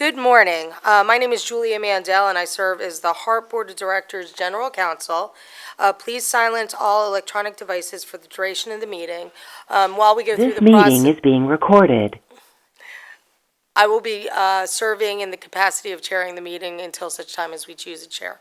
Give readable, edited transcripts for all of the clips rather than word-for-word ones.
Good morning. My name is Julia Mandel, and I serve as the HART Board of Directors General Counsel. Please silence all electronic devices for the duration of the meeting. While we go through the process, This meeting is being recorded. I will be serving in the capacity of chairing the meeting until such time as we choose a chair.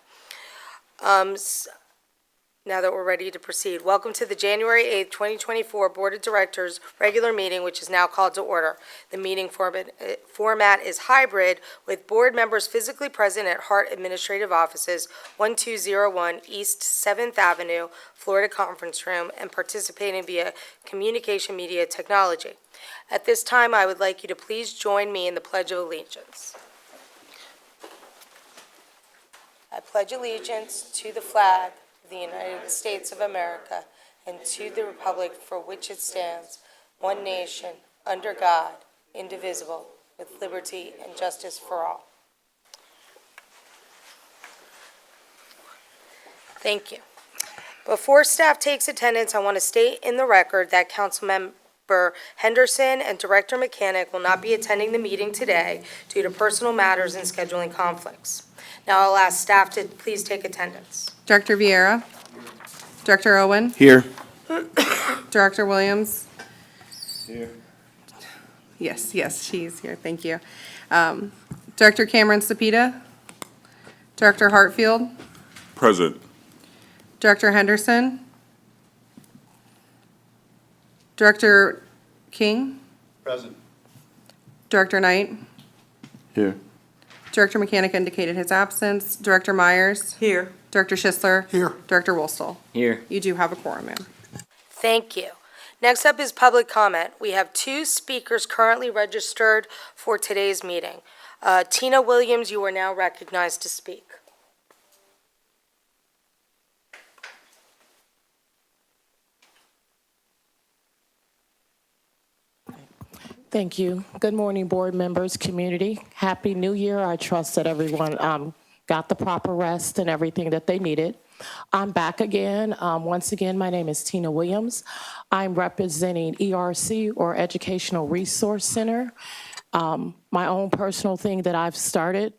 Now that we're ready to proceed, welcome to the January 8th, 2024 Board of Directors regular meeting, which is now called to order. The meeting format is hybrid, with board members physically present at HART Administrative Offices, 1201 East 7th Avenue, Florida Conference Room, and participating via communication media technology. At this time, I would like you to please join me in the Pledge of Allegiance. I pledge allegiance to the flag of the United States of America and to the republic for which it stands, one nation, under God, indivisible, with liberty and justice for all. Thank you. Before staff takes attendance, I want to state in the record that Councilmember Henderson and Director Mechanic will not be attending the meeting today due to personal matters and scheduling conflicts. Now I'll ask staff to please take attendance. Director Vieira. Director Owen. Here. Director Williams. Here. Yes, she's here. Thank you. Director Cameron Sapita. Director Hartfield. Present. Director Henderson. Director King. Present. Director Knight. Here. Director Mechanic indicated his absence. Director Myers. Here. Director Schisler. Here. Director Wolstall. Here. You do have a quorum, ma'am. Thank you. Next up is public comment. We have 2 speakers currently registered for today's meeting. Tina Williams, you are now recognized to speak. Thank you. Good morning, board members, community. Happy New Year. I trust that everyone got the proper rest and everything that they needed. I'm back again. Once again, my name is Tina Williams. I'm representing ERC, or Educational Resource Center, my own personal thing that I've started.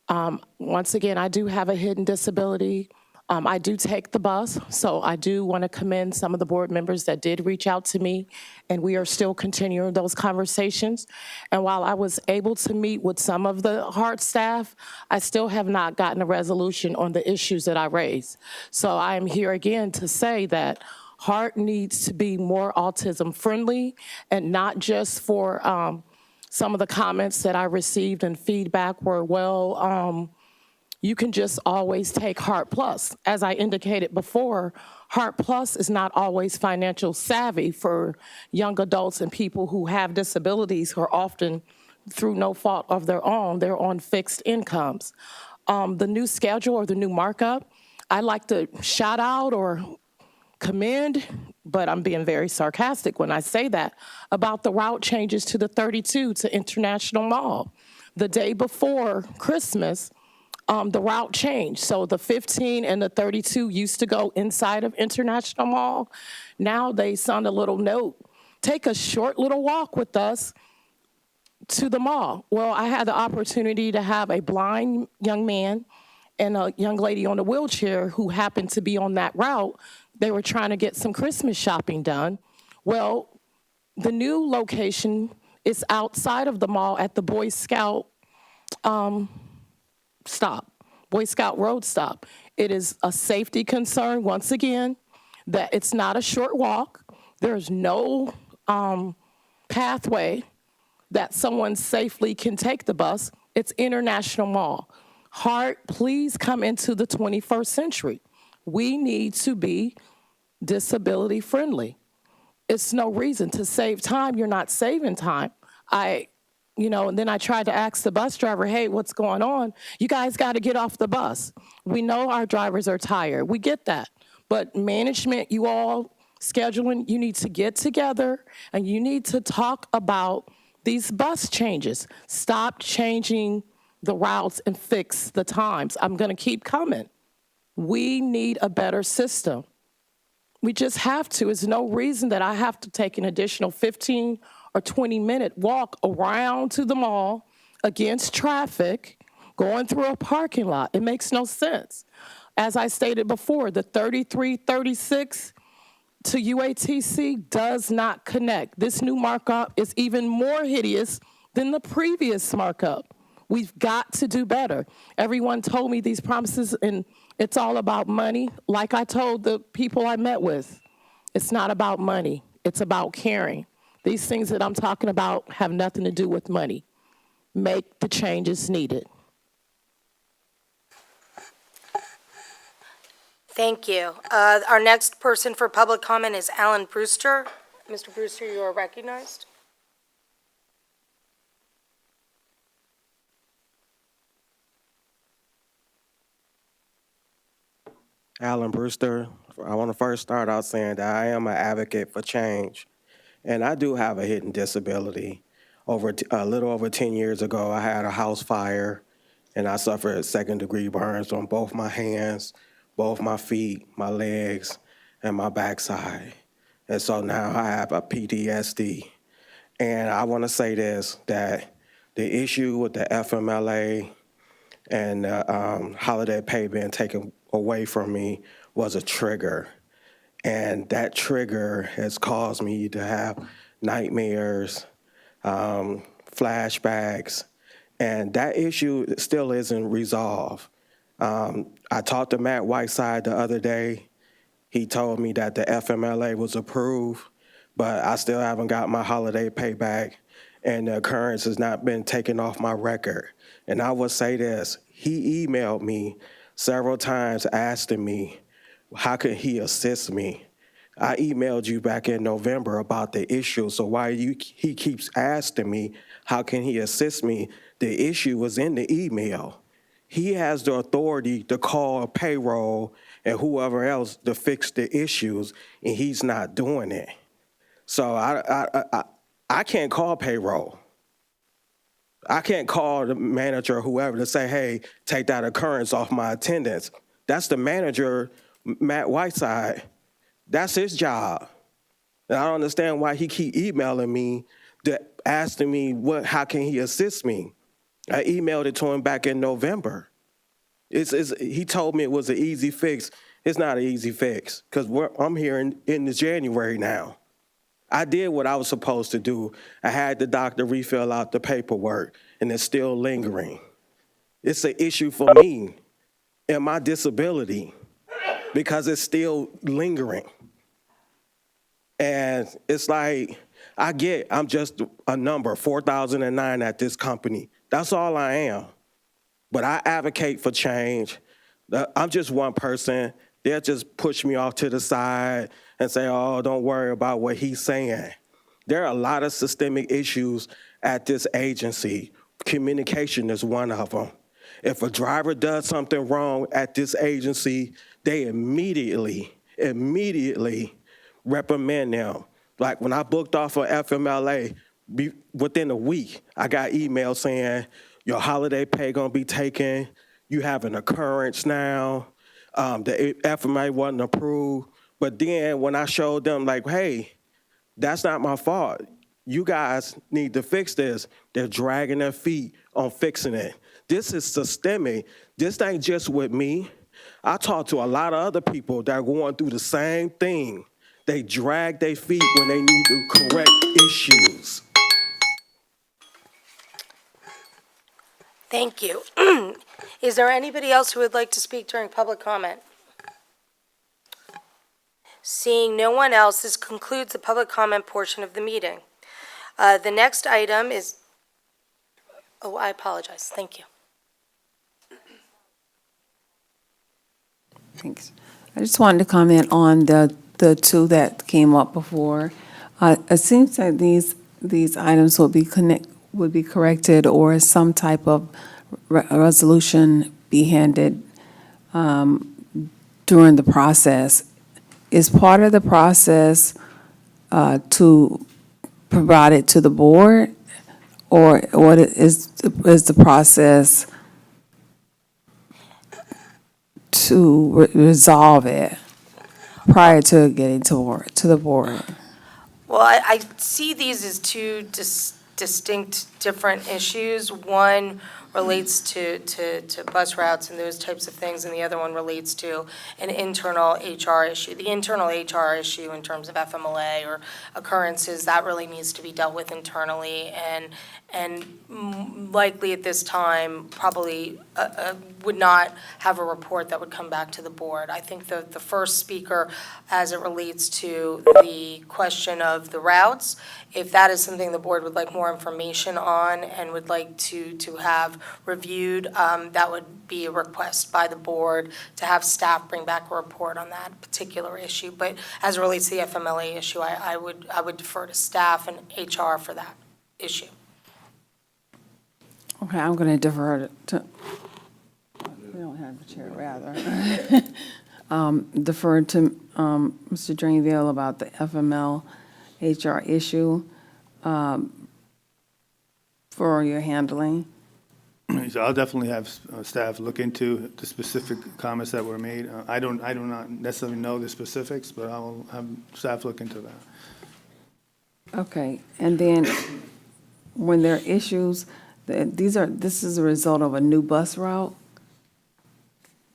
Once again, I do have a hidden disability. I do take the bus, so I do want to commend some of the board members that did reach out to me, and we are still continuing those conversations. And while I was able to meet with some of the HART staff, I still have not gotten a resolution on the issues that I raised. So I am here again to say that HART needs to be more autism friendly, and not just for some of the comments that I received and feedback were, well, you can just always take HART Plus. As I indicated before, HART Plus is not always financial savvy for young adults and people who have disabilities, who are often, through no fault of their own, they're on fixed incomes. The new schedule or the new markup, I like to shout out or commend, but I'm being very sarcastic when I say that, about the route changes to the 32 to International Mall. The day before Christmas, the route changed. So the 15 and the 32 used to go inside of International Mall. Now they send a little note, take a short little walk with us to the mall. Well, I had the opportunity to have a blind young man and a young lady on a wheelchair who happened to be on that route. They were trying to get some Christmas shopping done. Well, the new location is outside of the mall at the Boy Scout stop, Boy Scout Road stop. It is a safety concern, once again, that it's not a short walk. There's no pathway that someone safely can take the bus. It's International Mall. HART, please come into the 21st century. We need to be disability friendly. It's no reason to save time. You're not saving time. And then I tried to ask the bus driver, hey, what's going on? You guys got to get off the bus. We know our drivers are tired. We get that. But management, you all scheduling, you need to get together and you need to talk about these bus changes. Stop changing the routes and fix the times. I'm going to keep coming. We need a better system. We just have to. There's no reason that I have to take an additional 15 or 20-minute walk around to the mall against traffic going through a parking lot. It makes no sense. As I stated before, the 3336 to UATC does not connect. This new markup is even more hideous than the previous markup. We've got to do better. Everyone told me these promises, and it's all about money. Like I told the people I met with, it's not about money. It's about caring. These things that I'm talking about have nothing to do with money. Make the changes needed. Thank you. Our next person for public comment is Alan Brewster. Mr. Brewster, you are recognized. Alan Brewster. I want to first start out saying that I am an advocate for change, and I do have a hidden disability. A little over 10 years ago, I had a house fire, and I suffered second-degree burns on both my hands, both my feet, my legs, and my backside. And so now I have a PTSD. And I want to say this, that the issue with the FMLA and holiday pay being taken away from me was a trigger. And that trigger has caused me to have nightmares, flashbacks, and that issue still isn't resolved. I talked to Matt Whiteside the other day. He told me that the FMLA was approved, but I still haven't got my holiday pay back, and the occurrence has not been taken off my record. And I would say this, he emailed me several times asking me, how could he assist me? I emailed you back in November about the issue, so why he keeps asking me, how can he assist me? The issue was in the email. He has the authority to call payroll and whoever else to fix the issues, and he's not doing it. So I can't call payroll. I can't call the manager or whoever to say, hey, take that occurrence off my attendance. That's the manager, Matt Whiteside. That's his job. And I don't understand why he keep emailing me, asking me how can he assist me. I emailed it to him back in November. He told me it was an easy fix. It's not an easy fix because I'm here in the January now. I did what I was supposed to do. I had the doctor refill out the paperwork, and it's still lingering. It's an issue for me and my disability because it's still lingering. And it's like, I'm just a number, 4,009 at this company. That's all I am. But I advocate for change. I'm just one person. They'll just push me off to the side and say, oh, don't worry about what he's saying. There are a lot of systemic issues at this agency. Communication is one of them. If a driver does something wrong at this agency, they immediately reprimand them. Like when I booked off for FMLA, within a week, I got emails saying, your holiday pay gonna be taken, you have an occurrence now, the FMLA wasn't approved. But then when I showed them like, hey, that's not my fault. You guys need to fix this. They're dragging their feet on fixing it. This is systemic. This ain't just with me. I talk to a lot of other people that are going through the same thing. They drag their feet when they need to correct issues. Thank you. Is there anybody else who would like to speak during public comment? Seeing no one else, this concludes the public comment portion of the meeting. The next item is, oh, I apologize. Thank you. Thanks. I just wanted to comment on the two that came up before. It seems that these items would be corrected, or some type of resolution be handed during the process. Is part of the process to provide it to the board, or what is the process to resolve it prior to getting to the board? Well, I see these as two distinct, different issues. One relates to bus routes and those types of things, and the other one relates to an internal HR issue. The internal HR issue in terms of FMLA or occurrences, that really needs to be dealt with internally, and likely at this time, probably would not have a report that would come back to the board. I think the first speaker, as it relates to the question of the routes, if that is something the board would like more information on and would like to have reviewed, that would be a request by the board to have staff bring back a report on that particular issue. But as it relates to the FMLA issue, I would defer to staff and HR for that issue. Okay, I'm going to defer to, we don't have the chair, rather. Defer to Mr. Drainville about the FML HR issue for your handling. So I'll definitely have staff look into the specific comments that were made. I do not necessarily know the specifics, but I'll have staff look into that. Okay, and then when there are issues, this is a result of a new bus route?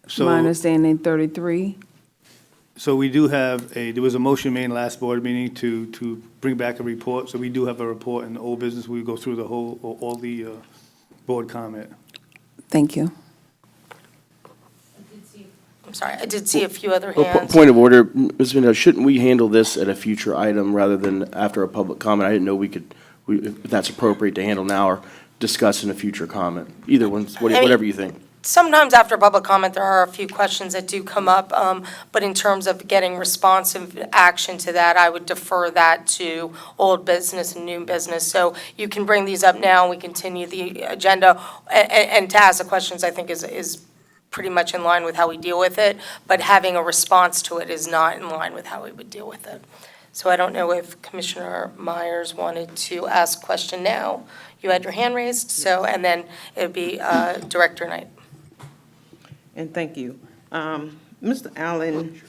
So, My understanding, 33? so we do have there was a motion made in last board meeting to bring back a report. So we do have a report in the old business. We go through the all the board comment. Thank you. I'm sorry, I did see a few other hands. Point of order, Ms. Mendez, shouldn't we handle this at a future item rather than after a public comment? I didn't know if that's appropriate to handle now or discuss in a future comment. Either one, whatever you think. Sometimes after public comment, there are a few questions that do come up, but in terms of getting responsive action to that, I would defer that to old business and new business. So you can bring these up now, and we continue the agenda, and to ask the questions, I think, is pretty much in line with how we deal with it, but having a response to it is not in line with how we would deal with it. So I don't know if Commissioner Myers wanted to ask a question now. You had your hand raised, so, and then it would be Director Knight. And thank you. Mr. Allen,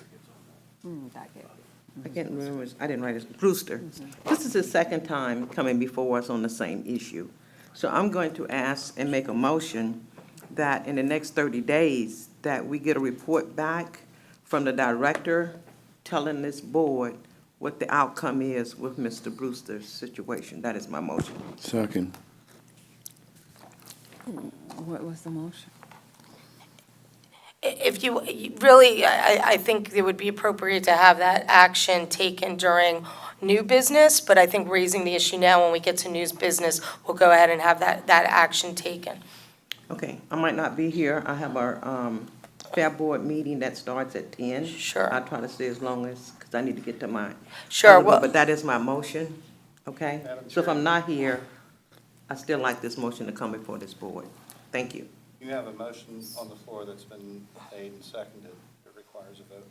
I can't remember, I didn't write it, Brewster. This is his second time coming before us on the same issue. So I'm going to ask and make a motion that in the next 30 days, that we get a report back from the director telling this board what the outcome is with Mr. Brewster's situation. That is my motion. Second. What was the motion? If you really, I think it would be appropriate to have that action taken during new business, but I think raising the issue now, when we get to news business, we'll go ahead and have that action taken. Okay, I might not be here. I have our Fair Board meeting that starts at 10. Sure. I'll try to stay as long as, because I need to get to mine. Sure, well, But that is my motion, okay? So if I'm not here, I still like this motion to come before this board. Thank you. You have a motion on the floor that's been made and seconded. It requires a vote.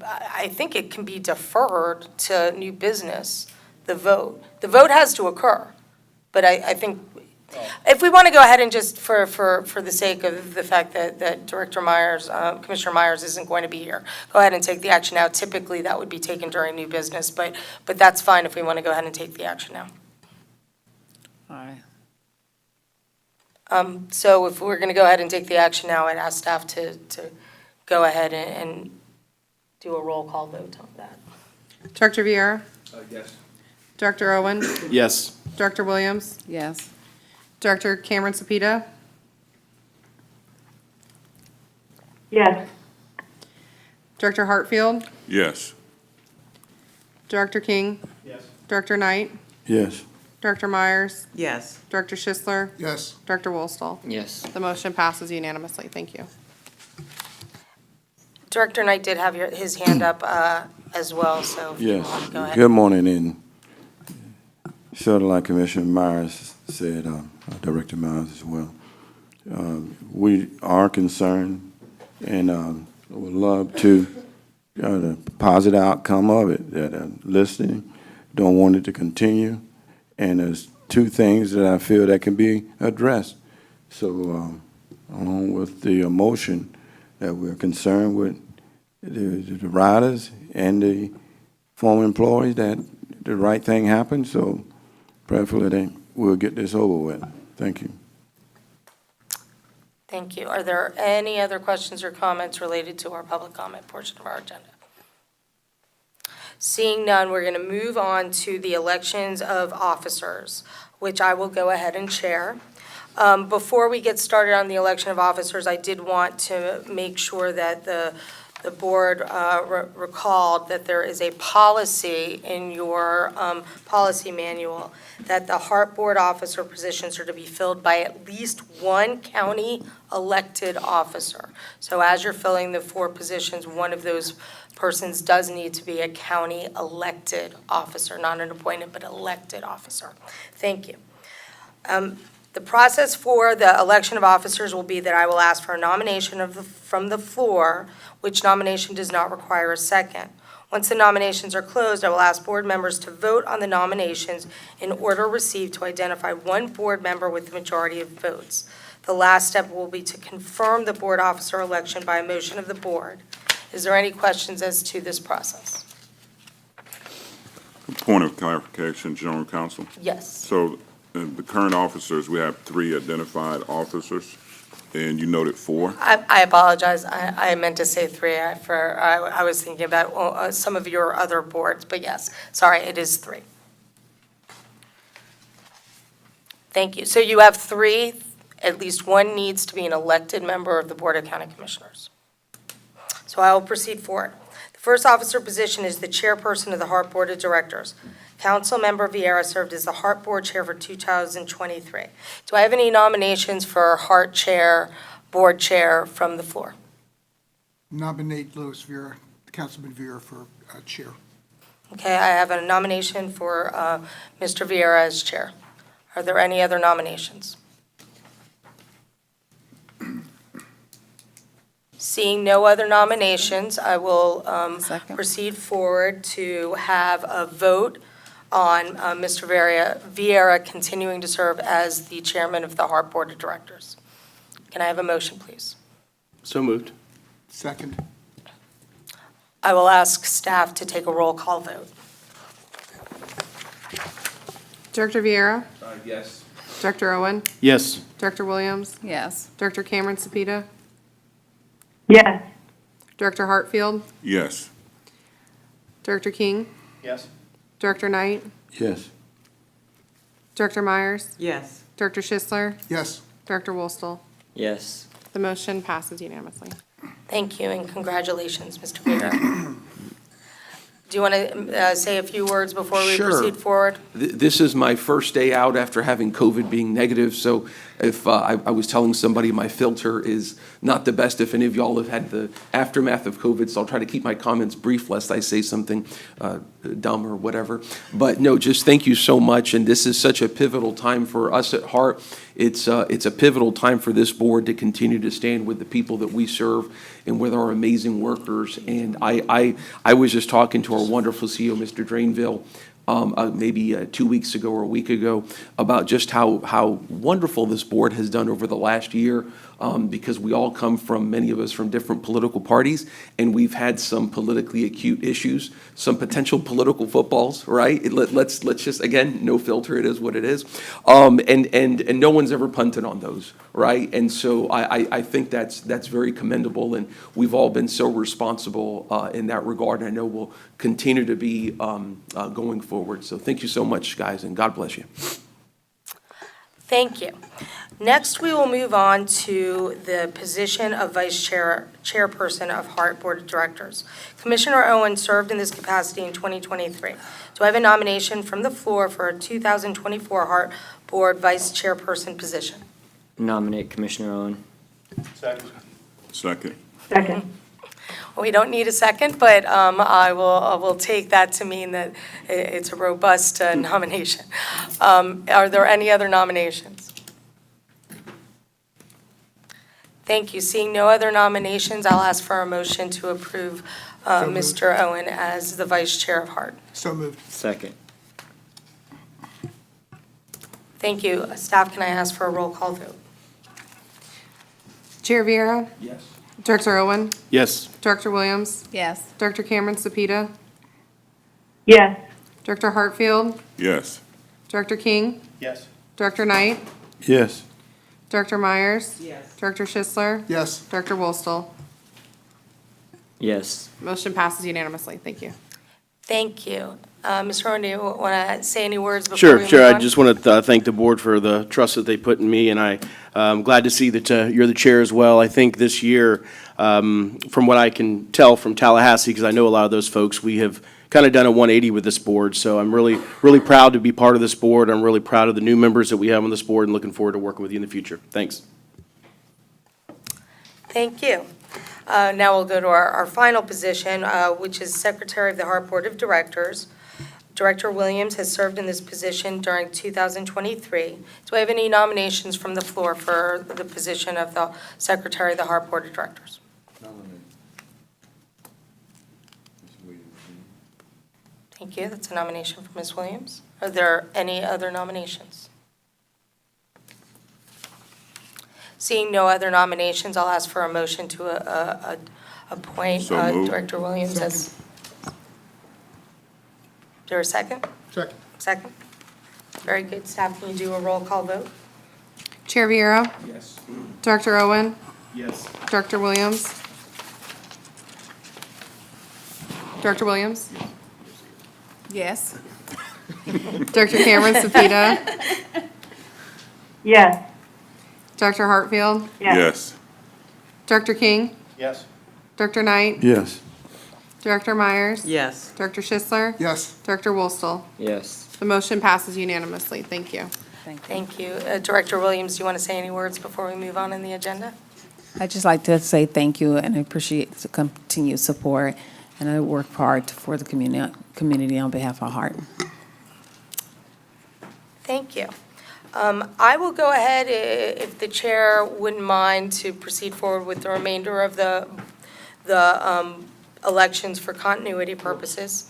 I think it can be deferred to new business, the vote. The vote has to occur, but I think, if we want to go ahead and just, for the sake of the fact that Director Myers, Commissioner Myers isn't going to be here, go ahead and take the action now. Typically, that would be taken during new business, but that's fine if we want to go ahead and take the action now. All right. So if we're going to go ahead and take the action now, I'd ask staff to go ahead and do a roll call vote on that. Director Viera? Yes. Director Owen? Yes. Director Williams? Yes. Director Cameron Sapita? Yes. Director Hartfield? Yes. Director King? Yes. Director Knight? Yes. Director Myers? Yes. Director Schisler? Yes. Director Woolstall? Yes. The motion passes unanimously. Thank you. Director Knight did have his hand up as well, so if you want Yes. to go ahead. Good morning, and sort of like Commissioner Myers said, Director Myers as well. We are concerned and would love to the positive outcome of it, that listening, don't want it to continue. And there's two things that I feel that can be addressed. So along with the emotion that we're concerned with the riders and the former employees, that the right thing happened. So Prayerfully, we'll get this over with. Thank you. Thank you. Are there any other questions or comments related to our public comment portion of our agenda? Seeing none, we're going to move on to the elections of officers, which I will go ahead and chair. Before we get started on the election of officers, I did want to make sure that the board recalled that there is a policy in your policy manual that the HART board officer positions are to be filled by at least one county elected officer. So as you're filling the 4 positions, one of those persons does need to be a county elected officer, not an appointed, but elected officer. Thank you. The process for the election of officers will be that I will ask for a nomination from the floor, which nomination does not require a second. Once the nominations are closed, I will ask board members to vote on the nominations in order received to identify one board member with the majority of votes. The last step will be to confirm the board officer election by a motion of the board. Is there any questions as to this process? Point of clarification, General Counsel. Yes. So the current officers, we have 3 identified officers, and you noted 4. I apologize. I meant to say 3. I was thinking about some of your other boards, but yes, sorry, it is 3. Thank you. So you have 3, at least one needs to be an elected member of the Board of County Commissioners. So I will proceed forward. The first officer position is the chairperson of the HART Board of Directors. Councilmember Vieira served as the HART Board Chair for 2023. Do I have any nominations for HART Chair, Board Chair from the floor? Nominate Louis Vera, Councilman Vera, for chair. Okay, I have a nomination for Mr. Vieira as chair. Are there any other nominations? Seeing no other nominations, I will Second. proceed forward to have a vote on Mr. Vieira continuing to serve as the chairman of the HART Board of Directors. Can I have a motion, please? So moved. Second. I will ask staff to take a roll call vote. Director Viera? Yes. Director Owen? Yes. Director Williams? Yes. Director Cameron Sapita? Yes. Director Hartfield? Yes. Director King? Yes. Director Knight? Yes. Director Myers? Yes. Director Schisler? Yes. Director Wolstel? Yes. The motion passes unanimously. Thank you, and congratulations, Mr. Vieira. Do you want to say a few words before we Sure. proceed forward? This is my first day out after having COVID being negative, so if I was telling somebody my filter is not the best, if any of y'all have had the aftermath of COVID, so I'll try to keep my comments brief lest I say something dumb or whatever. But no, just thank you so much, and this is such a pivotal time for us at HART. It's a pivotal time for this board to continue to stand with the people that we serve and with our amazing workers. And I was just talking to our wonderful CEO, Mr. Drainville, maybe 2 weeks ago or a week ago, about just how wonderful this board has done over the last year, because we all come from, many of us, from different political parties, and we've had some politically acute issues, some potential political footballs, right? Let's just, again, no filter, it is what it is. And no one's ever punted on those, right? And so I think that's very commendable, and we've all been so responsible in that regard, and I know we'll continue to be going forward. So thank you so much, guys, and God bless you. Thank you. Next, we will move on to the position of chairperson of HART Board of Directors. Commissioner Owen served in this capacity in 2023. Do I have a nomination from the floor for a 2024 HART Board Vice Chairperson position? Nominate Commissioner Owen. Second. Second. Second. We don't need a second, but I will take that to mean that it's a robust nomination. Are there any other nominations? Thank you. Seeing no other nominations, I'll ask for a motion to approve moved. Mr. Owen as the Vice Chair of HART. So moved. Second. Thank you. Staff, can I ask for a roll call vote? Chair Viera? Yes. Director Owen? Yes. Director Williams? Yes. Director Cameron Sapita? Yes. Director Hartfield? Yes. Director King, Yes. Director Knight, Yes. Director Myers, Yes. Director Schisler, Yes. Director Wolstel. Yes. Motion passes unanimously. Thank you. Thank you. Mr. Rowan, do you want to say any words before we Sure, move sure. I on? just want to thank the board for the trust that they put in me, and I'm glad to see that you're the chair as well. I think this year, from what I can tell from Tallahassee, because I know a lot of those folks, we have kind of done a 180 with this board. So I'm really, really proud to be part of this board. I'm really proud of the new members that we have on this board and looking forward to working with you in the future. Thanks. Thank you. Now we'll go to our final position, which is Secretary of the HART Board of Directors. Director Williams has served in this position during 2023. Do I have any nominations from the floor for the position of the Secretary of the HART Board of Directors? Thank you. That's a nomination for Ms. Williams. Are there any other nominations? Seeing no other nominations, I'll ask for a motion to appoint So moved. Director Williams as. Is there a second? Second. Second? Very good. Staff, can you do a roll call vote? Chair Viera, Yes. Director Owen, Yes. Director Williams. Director Williams. Yes. Director Cameron Sapita, Yes. Director Hartfield, Yes. Director King, Yes. Director Knight, Yes. Director Myers, Yes. Director Schisler, Yes. Director Wolstel. Yes. The motion passes unanimously. Thank you. Thank you. Director Williams, do you want to say any words before we move on in the agenda? I'd just like to say thank you and I appreciate the continued support, and I work hard for the community on behalf of HART. Thank you. I will go ahead, if the chair wouldn't mind, to proceed forward with the remainder of the elections for continuity purposes.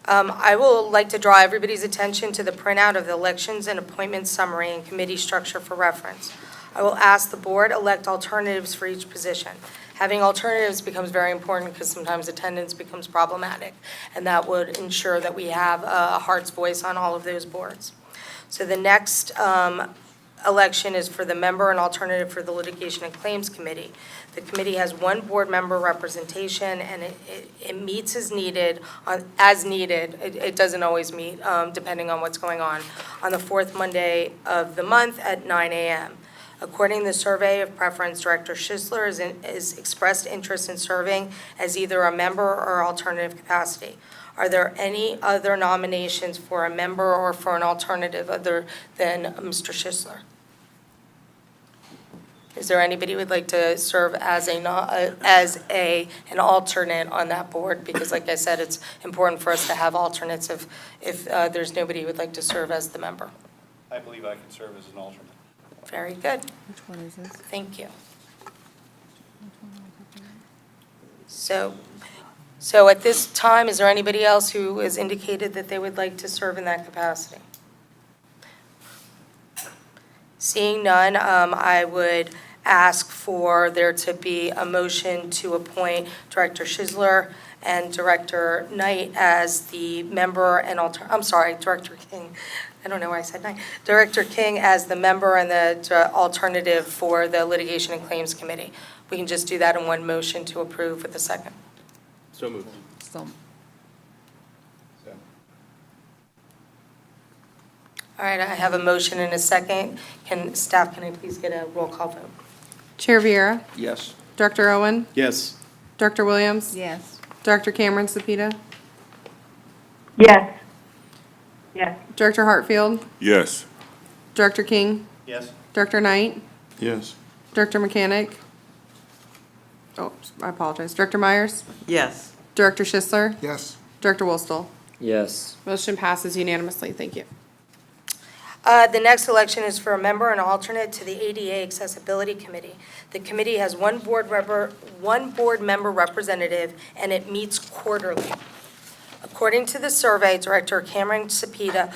I will like to draw everybody's attention to the printout of the elections and appointments summary and committee structure for reference. I will ask the board elect alternatives for each position. Having alternatives becomes very important because sometimes attendance becomes problematic, and that would ensure that we have a HART's voice on all of those boards. So the next election is for the member and alternative for the Litigation and Claims Committee. The committee has one board member representation, and it meets as needed. It doesn't always meet, depending on what's going on the fourth Monday of the month at 9 a.m. According to the survey of preference, Director Schisler is expressed interest in serving as either a member or alternative capacity. Are there any other nominations for a member or for an alternative other than Mr. Schisler? Is there anybody who would like to serve as an alternate on that board? Because like I said, it's important for us to have alternates if there's nobody who would like to serve as the member. I believe I can serve as an alternate. Very good. Which one is this? Thank you. So at this time, is there anybody else who has indicated that they would like to serve in that capacity? Seeing none, I would ask for there to be a motion to appoint Director Schisler and Director Knight as the member and Director King. I don't know why I said Knight. Director King as the member and the alternative for the Litigation and Claims Committee. We can just do that in one motion to approve with a second. So moved. So, All right, I have a motion and a second. Staff, can I please get a roll call vote? Chair Viera, Yes. Director Owen, Yes. Director Williams, yes. Director Cameron Sapita, Yes. Yes. Director Hartfield, Yes. Director King, Yes. Director Knight, Yes. Director Mechanic. Oh, I apologize. Director Myers, Yes. Director Schisler, Yes. Director Wolstel. Yes. Motion passes unanimously. Thank you. The next election is for a member and alternate to the ADA Accessibility Committee. The committee has one board member representative, and it meets quarterly. According to the survey, Director Cameron Sapita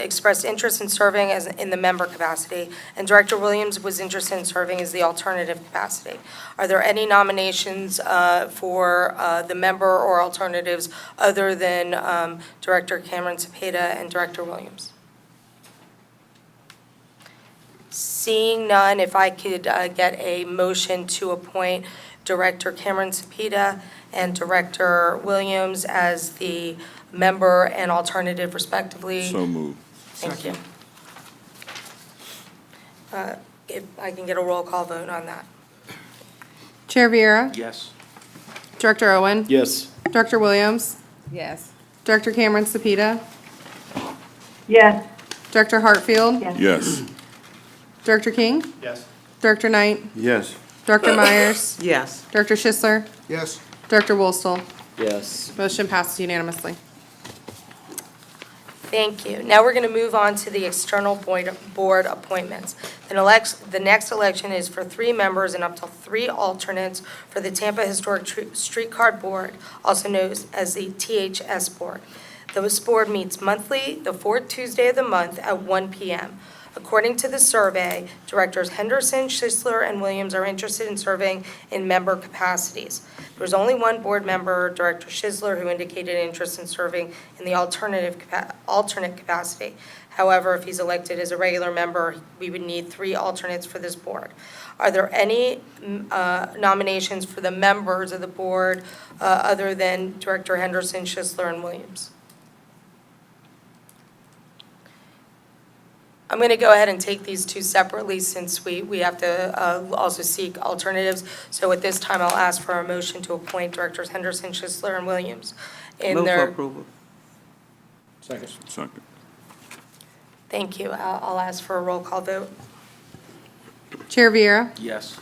expressed interest in serving in the member capacity, and Director Williams was interested in serving as the alternative capacity. Are there any nominations for the member or alternatives other than Director Cameron Sapita and Director Williams? Seeing none, if I could get a motion to appoint Director Cameron Sapita and Director Williams as the member and alternative respectively. So moved. Thank you. If I can get a roll call vote on that. Chair Viera, Yes. Director Owen, Yes. Director Williams, Yes. Director Cameron Sapita, Yes. Director Hartfield, Yes. Director King, Yes. Director Knight, Yes. Director Myers, Yes. Director Schisler, Yes. Director Wolstel. Yes. Motion passes unanimously. Thank you. Now we're going to move on to the external board appointments. The next election is for 3 members and up to 3 alternates for the Tampa Historic Streetcar Board, also known as the THS Board. This board meets monthly, the 4th Tuesday of the month at 1 p.m. According to the survey, Directors Henderson, Schisler, and Williams are interested in serving in member capacities. There was only one board member, Director Schisler, who indicated interest in serving in the alternate capacity. However, if he's elected as a regular member, we would need 3 alternates for this board. Are there any nominations for the members of the board other than Director Henderson, Schisler, and Williams? I'm going to go ahead and take these 2 separately since we have to also seek alternatives. So at this time, I'll ask for a motion to appoint Directors Henderson, Schisler, and Williams. Move for approval. Second. Thank you. I'll ask for a roll call vote. Chair Viera, Yes.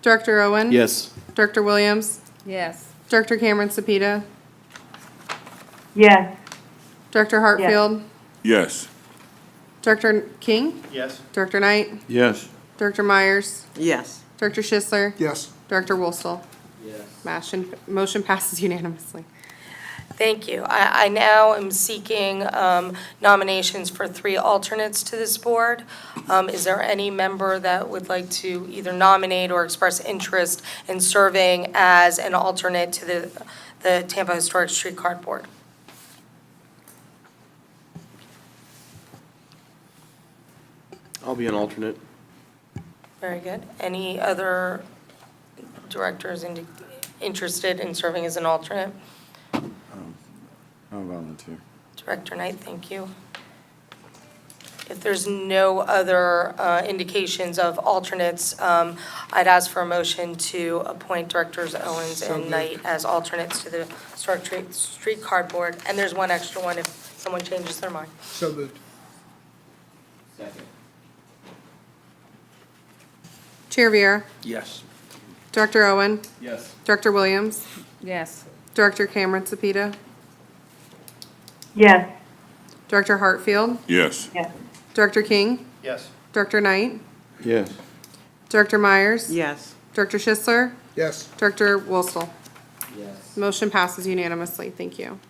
Director Owen, Yes. Director Williams, Yes. Director Cameron Sapita, Yes. Director Hartfield, Yes. Director King, Yes. Director Knight, Yes. Director Myers, Yes. Director Schisler, Yes. Director Wolstel. Yes. Motion passes unanimously. Thank you. I now am seeking nominations for 3 alternates to this board. Is there any member that would like to either nominate or express interest in serving as an alternate to the Tampa Historic Streetcar Board? I'll be an alternate. Very good. Any other directors interested in serving as an alternate? I'll volunteer. Director Knight, thank you. If there's no other indications of alternates, I'd ask for a motion to appoint Directors Owens So and moved. Knight as alternates to the Historic Streetcar Board. And there's one extra one if someone changes their mind. So moved. Chair Viera, Yes. Director Owen, Yes. Director Williams, Yes. Director Cameron Sapita, Yes. Director Hartfield, Yes. Yes. Director King, Yes. Director Knight, Yes. Director Myers, Yes. Director Schisler, Yes. Director Wolstel. Yes. Motion passes unanimously. Thank you.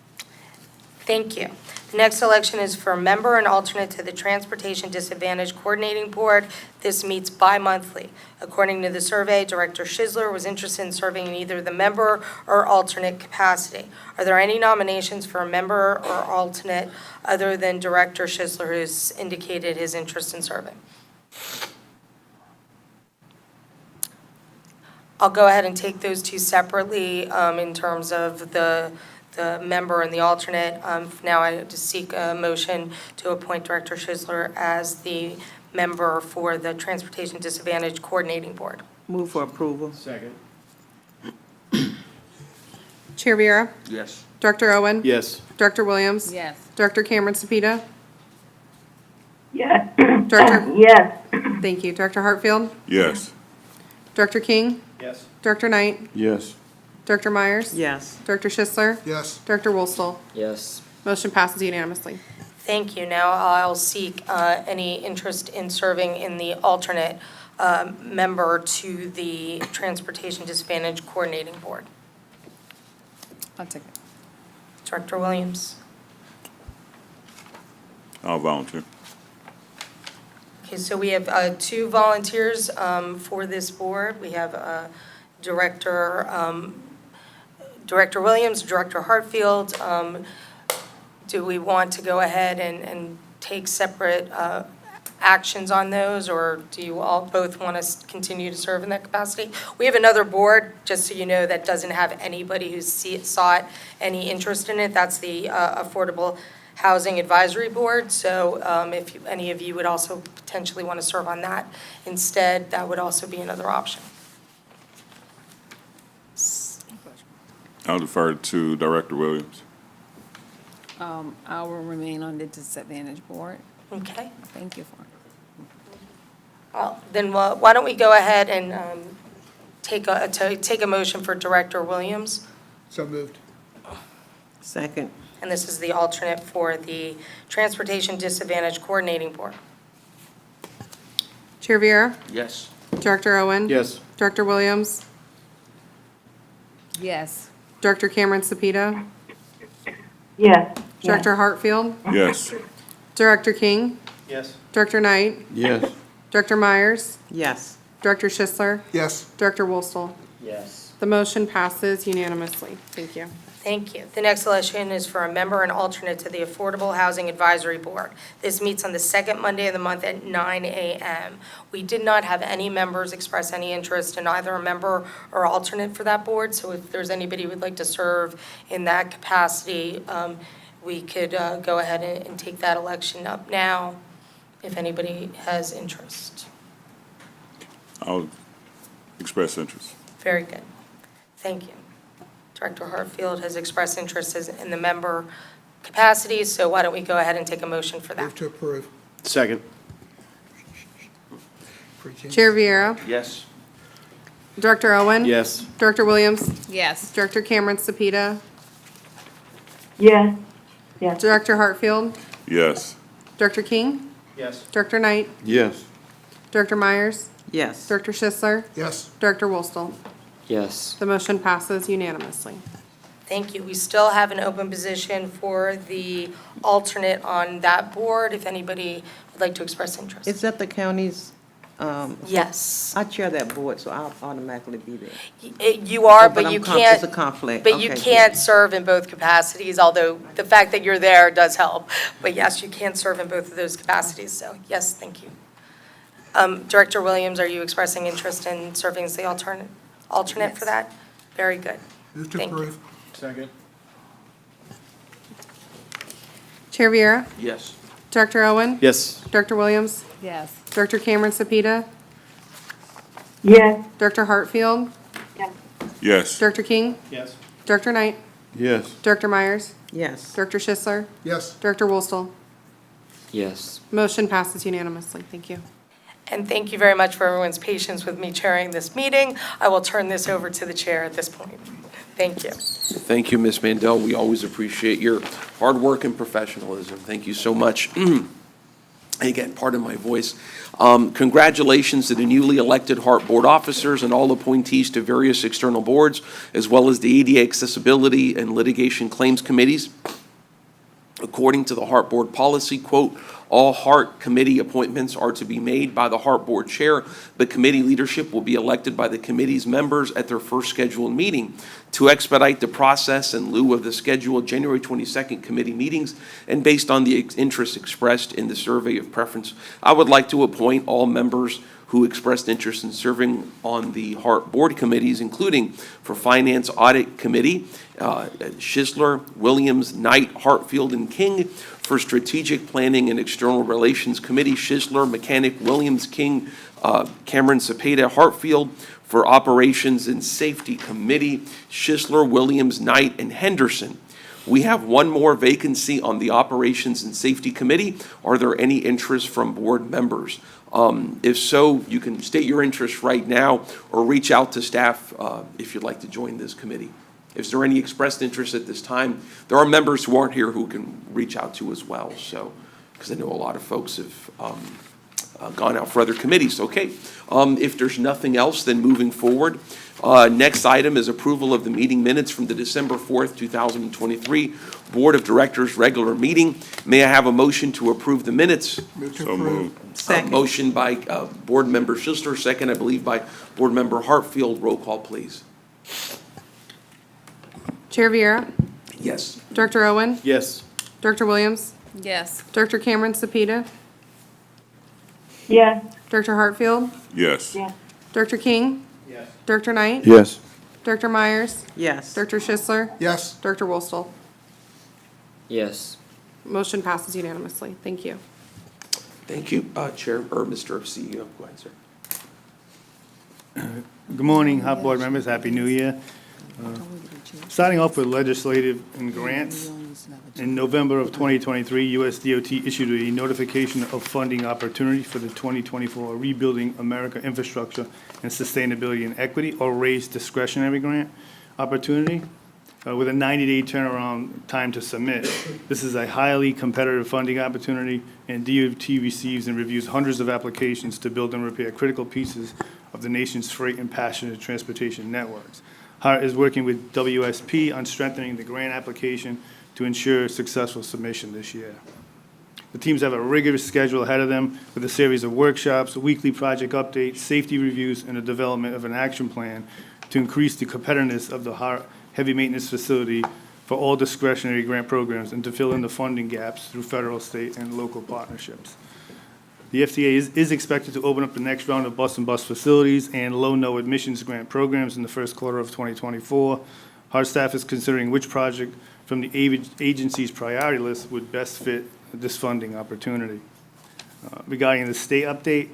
Thank you. The next election is for a member and alternate to the Transportation Disadvantage Coordinating Board. This meets bi-monthly. According to the survey, Director Schisler was interested in serving in either the member or alternate capacity. Are there any nominations for a member or alternate other than Director Schisler, who's indicated his interest in serving? I'll go ahead and take those 2 separately in terms of the member and the alternate. Now I just seek a motion to appoint Director Schisler as the member for the Transportation Disadvantage Coordinating Board. Move for approval. Second. Chair Viera, Yes. Director Owen, Yes. Director Williams, Yes. Director Cameron Sapita, Yes. Director, Yes. thank you, Director Hartfield, Yes. Director King, Yes. Director Knight, Yes. Director Myers, Yes. Director Schisler, Yes. Director Wolstel. Yes. Motion passes unanimously. Thank you. Now I'll seek any interest in serving in the alternate member to the Transportation Disadvantage Coordinating Board. I'll take it. Director Williams. I'll volunteer. Okay, so we have two volunteers for this board. We have Director Williams, Director Hartfield. Do we want to go ahead and take separate actions on those, or do you all both want to continue to serve in that capacity? We have another board, just so you know, that doesn't have anybody who's sought any interest in it. That's the Affordable Housing Advisory Board. So if any of you would also potentially want to serve on that instead, that would also be another option. I'll defer to Director Williams. I will remain on the disadvantage board. Okay. Thank you for it. Then why don't we go ahead and take a motion for Director Williams? So moved. Second. And this is the alternate for the Transportation Disadvantage Coordinating Board. Chair Viera? Yes. Director Owen? Yes. Director Williams? Yes. Director Cameron Sapita? Yes. Director Hartfield? Yes. Director King? Yes. Director Knight? Yes. Director Myers? Yes. Director Schisler? Yes. Director Wolstel? Yes. The motion passes unanimously. Thank you. Thank you. The next election is for a member and alternate to the Affordable Housing Advisory Board. This meets on the second Monday of the month at 9 a.m. We did not have any members express any interest in either a member or alternate for that board, so if there's anybody who would like to serve in that capacity, we could go ahead and take that election up now, if anybody has interest. I'll express interest. Very good. Thank you. Director Hartfield has expressed interest in the member capacity, so why don't we go ahead and take a motion for Move that? to approve. Second. Chair Viera? Yes. Director Owen? Yes. Director Williams? Yes. Director Cameron Sapita? Yes. Yes. Director Hartfield? Yes. Director King? Yes. Director Knight? Yes. Director Myers? Yes. Director Schisler? Yes. Director Wolstel? Yes. The motion passes unanimously. Thank you. We still have an open position for the alternate on that board, if anybody would like to express interest. Is that the county's, Yes. I chair that board, so I'll automatically be there. You are, Oh, but I'm you It's can't, a conflict. but you Okay, can't serve in both capacities, although the fact that you're there does help. But yes, you can serve in both of those capacities, so yes, thank you. Director Williams, are you expressing interest in serving as the alternate for that? Very good. Move to Thank you. approve. Second. Chair Viera? Yes. Director Owen? Yes. Director Williams? Yes. Director Cameron Sapita? Yes. Director Hartfield? Yes. Director King? Yes. Director Knight? Yes. Director Myers? Yes. Director Schisler? Yes. Director Wolstel? Yes. Motion passes unanimously. Thank you. And thank you very much for everyone's patience with me chairing this meeting. I will turn this over to the chair at this point. Thank you. Thank you, Ms. Mandel. We always appreciate your hard work and professionalism. Thank you so much. Again, pardon my voice. Congratulations to the newly elected HART board officers and all appointees to various external boards, as well as the ADA Accessibility and Litigation Claims Committees. According to the HART board policy, quote, all HART committee appointments are to be made by the HART board chair. The committee leadership will be elected by the committee's members at their first scheduled meeting. To expedite the process in lieu of the scheduled January 22nd committee meetings and based on the interest expressed in the survey of preference, I would like to appoint all members who expressed interest in serving on the HART board committees, including for Finance Audit Committee, Schisler, Williams, Knight, Hartfield, and King. For Strategic Planning and External Relations Committee, Schisler, Mechanic, Williams, King, Cameron Cepeda, Hartfield. For Operations and Safety Committee, Schisler, Williams, Knight, and Henderson. We have one more vacancy on the Operations and Safety Committee. Are there any interest from board members? If so, you can state your interest right now or reach out to staff if you'd like to join this committee. Is there any expressed interest at this time? There are members who aren't here who can reach out to as well, so, because I know a lot of folks have gone out for other committees. Okay. If there's nothing else, then moving forward, next item is approval of the meeting minutes from the December 4th, 2023 Board of Directors regular meeting. May I have a motion to approve the minutes? Move to So approve. moved. Second. Motion by Board Member Schuster, second, I believe, by Board Member Hartfield. Roll call, please. Chair Viera, Yes. Director Owen, Yes. Director Williams, Yes. Director Cameron Sapita, Yes. Director Hartfield, Yes. Yes. Director King, Yes. Director Knight, Yes. Director Myers, Yes. Director Schisler, Yes. Director Wolstel. Yes. Motion passes unanimously. Thank you. Thank you, Chair, or Mr. CEO. Go ahead, sir. Good morning, HART Board members. Happy New Year. Starting off with legislative and grants. In November of 2023, US DOT issued a notification of funding opportunity for the 2024 Rebuilding America Infrastructure and Sustainability and Equity, or RAISE discretionary grant opportunity, with a 90-day turnaround time to submit. This is a highly competitive funding opportunity, and DOT receives and reviews hundreds of applications to build and repair critical pieces of the nation's freight and passenger transportation networks. HART is working with WSP on strengthening the grant application to ensure successful submission this year. The teams have a rigorous schedule ahead of them with a series of workshops, weekly project updates, safety reviews, and the development of an action plan to increase the competitiveness of the HART heavy maintenance facility for all discretionary grant programs and to fill in the funding gaps through federal, state, and local partnerships. The FTA is expected to open up the next round of bus and bus facilities and low-no admissions grant programs in the first quarter of 2024. HART staff is considering which project from the agency's priority list would best fit this funding opportunity. Regarding the state update,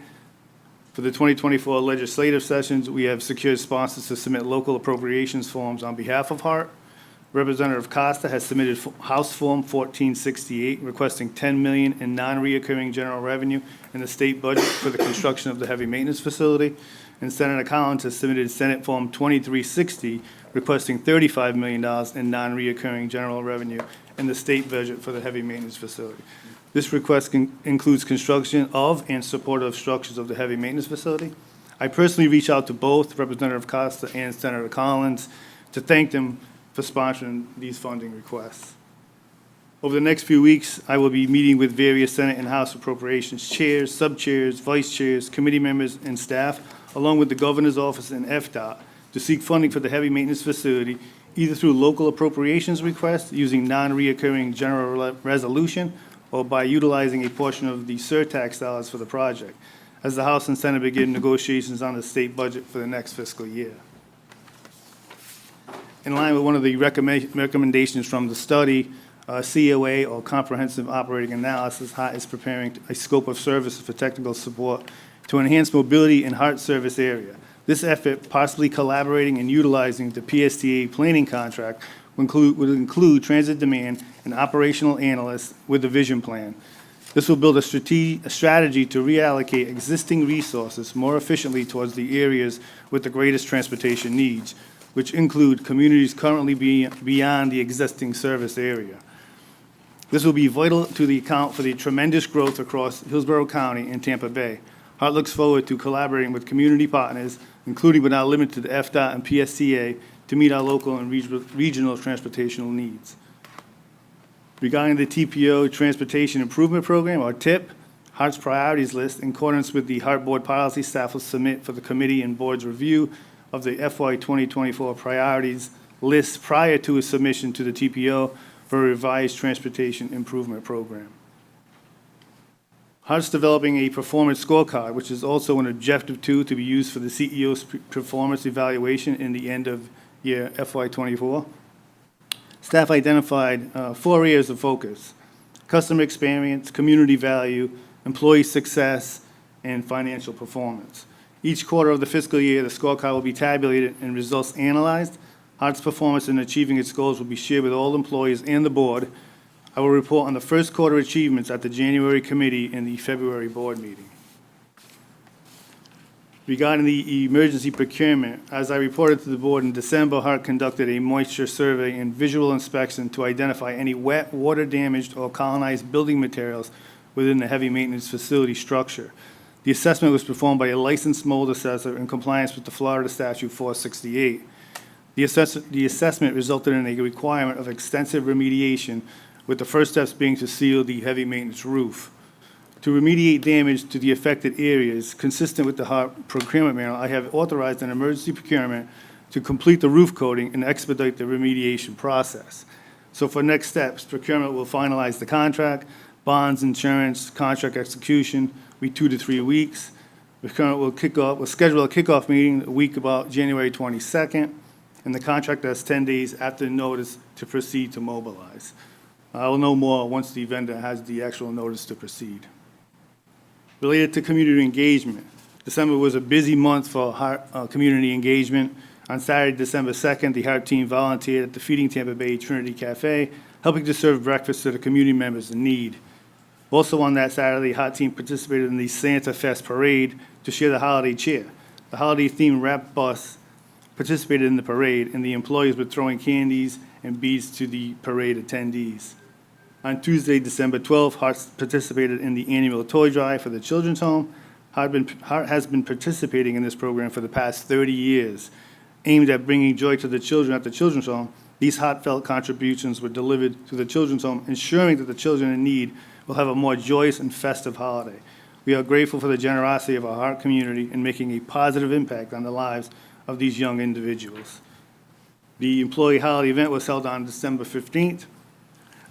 for the 2024 legislative sessions, we have secured sponsors to submit local appropriations forms on behalf of HART. Representative Costa has submitted House Form 1468 requesting $10 million in non-reoccurring general revenue in the state budget for the construction of the heavy maintenance facility. And Senator Collins has submitted Senate Form 2360 requesting $35 million in non-reoccurring general revenue in the state budget for the heavy maintenance facility. This request includes construction of and support of structures of the heavy maintenance facility. I personally reached out to both Representative Costa and Senator Collins to thank them for sponsoring these funding requests. Over the next few weeks, I will be meeting with various Senate and House Appropriations chairs, sub-chairs, vice chairs, committee members, and staff, along with the Governor's Office and FDOT, to seek funding for the heavy maintenance facility, either through local appropriations requests using non-reoccurring general resolution or by utilizing a portion of the surtax dollars for the project, as the House and Senate begin negotiations on the state budget for the next fiscal year. In line with one of the recommendations from the study, COA, or Comprehensive Operating Analysis, HART is preparing a scope of services for technical support to enhance mobility in HART service area. This effort, possibly collaborating and utilizing the PSTA planning contract, would include transit demand and operational analysts with a vision plan. This will build a strategy to reallocate existing resources more efficiently towards the areas with the greatest transportation needs, which include communities currently beyond the existing service area. This will be vital to the account for the tremendous growth across Hillsborough County and Tampa Bay. HART looks forward to collaborating with community partners, including but not limited to FDOT and PSTA, to meet our local and regional transportational needs. Regarding the TPO Transportation Improvement Program, or TIP, HART's priorities list, in accordance with the HART Board policy, staff will submit for the committee and board's review of the FY 2024 priorities list prior to its submission to the TPO for a revised transportation improvement program. HART's developing a performance scorecard, which is also an objective tool to be used for the CEO's performance evaluation in the end of year FY '24. Staff identified 4 areas of focus: customer experience, community value, employee success, and financial performance. Each quarter of the fiscal year, the scorecard will be tabulated and results analyzed. HART's performance in achieving its goals will be shared with all employees and the board. I will report on the first quarter achievements at the January committee and the February board meeting. Regarding the emergency procurement, as I reported to the board in December, HART conducted a moisture survey and visual inspection to identify any wet, water-damaged, or colonized building materials within the heavy maintenance facility structure. The assessment was performed by a licensed mold assessor in compliance with the Florida Statute 468. The assessment resulted in a requirement of extensive remediation, with the first steps being to seal the heavy maintenance roof. To remediate damage to the affected areas, consistent with the HART procurement manual, I have authorized an emergency procurement to complete the roof coating and expedite the remediation process. So for next steps, procurement will finalize the contract, bonds, insurance, contract execution, be 2 to 3 weeks. Procurement will schedule a kickoff meeting a week about January 22nd, and the contractor has 10 days after notice to proceed to mobilize. I will know more once the vendor has the actual notice to proceed. Related to community engagement, December was a busy month for HART community engagement. On Saturday, December 2nd, the HART team volunteered at the Feeding Tampa Bay Trinity Cafe, helping to serve breakfast to the community members in need. Also on that Saturday, the HART team participated in the Santa Fest Parade to share the holiday cheer. The holiday-themed rap bus participated in the parade, and the employees were throwing candies and beads to the parade attendees. On Tuesday, December 12th, HART participated in the annual toy drive for the Children's Home. HART has been participating in this program for the past 30 years. Aimed at bringing joy to the children at the Children's Home, these heartfelt contributions were delivered to the Children's Home, ensuring that the children in need will have a more joyous and festive holiday. We are grateful for the generosity of our HART community in making a positive impact on the lives of these young individuals. The employee holiday event was held on December 15th.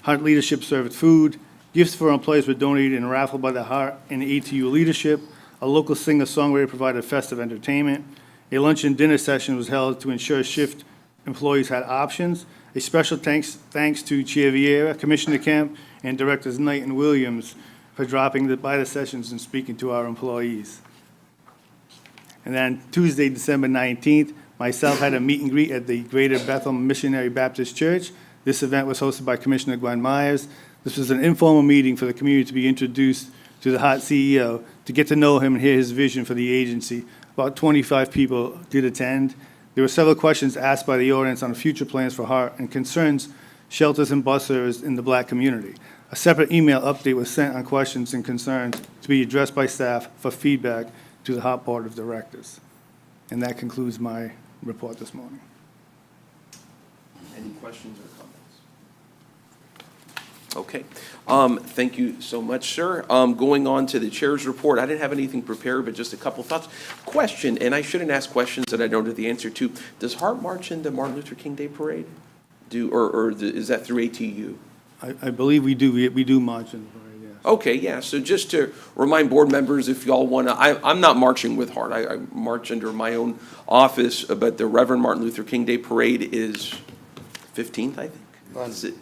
HART leadership served food. Gifts for employees were donated and raffled by the HART and ATU leadership. A local singer-songwriter provided festive entertainment. A lunch and dinner session was held to ensure shift employees had options. A special thanks to Chair Vieira, Commissioner Kemp, and Directors Knight and Williams for dropping by the sessions and speaking to our employees. And then Tuesday, December 19th, myself had a meet and greet at the Greater Bethel Missionary Baptist Church. This event was hosted by Commissioner Gwen Myers. This was an informal meeting for the community to be introduced to the HART CEO, to get to know him and hear his vision for the agency. About 25 people did attend. There were several questions asked by the audience on future plans for HART and concerns shelters and bus service in the Black community. A separate email update was sent on questions and concerns to be addressed by staff for feedback to the HART Board of Directors. And that concludes my report this morning. Any questions or comments? Okay. Thank you so much, sir. Going on to the chair's report, I didn't have anything prepared, but just a couple thoughts. Question, and I shouldn't ask questions that I don't know the answer to. Does HART march in the Martin Luther King Day Parade? Is that through ATU? I believe we do. We do march in the parade, yes. Okay, yeah, so just to remind board members, if y'all want to, I'm not marching with HART. I march under my own office, but the Reverend Martin Luther King Day Parade is 15th, I think. Is it?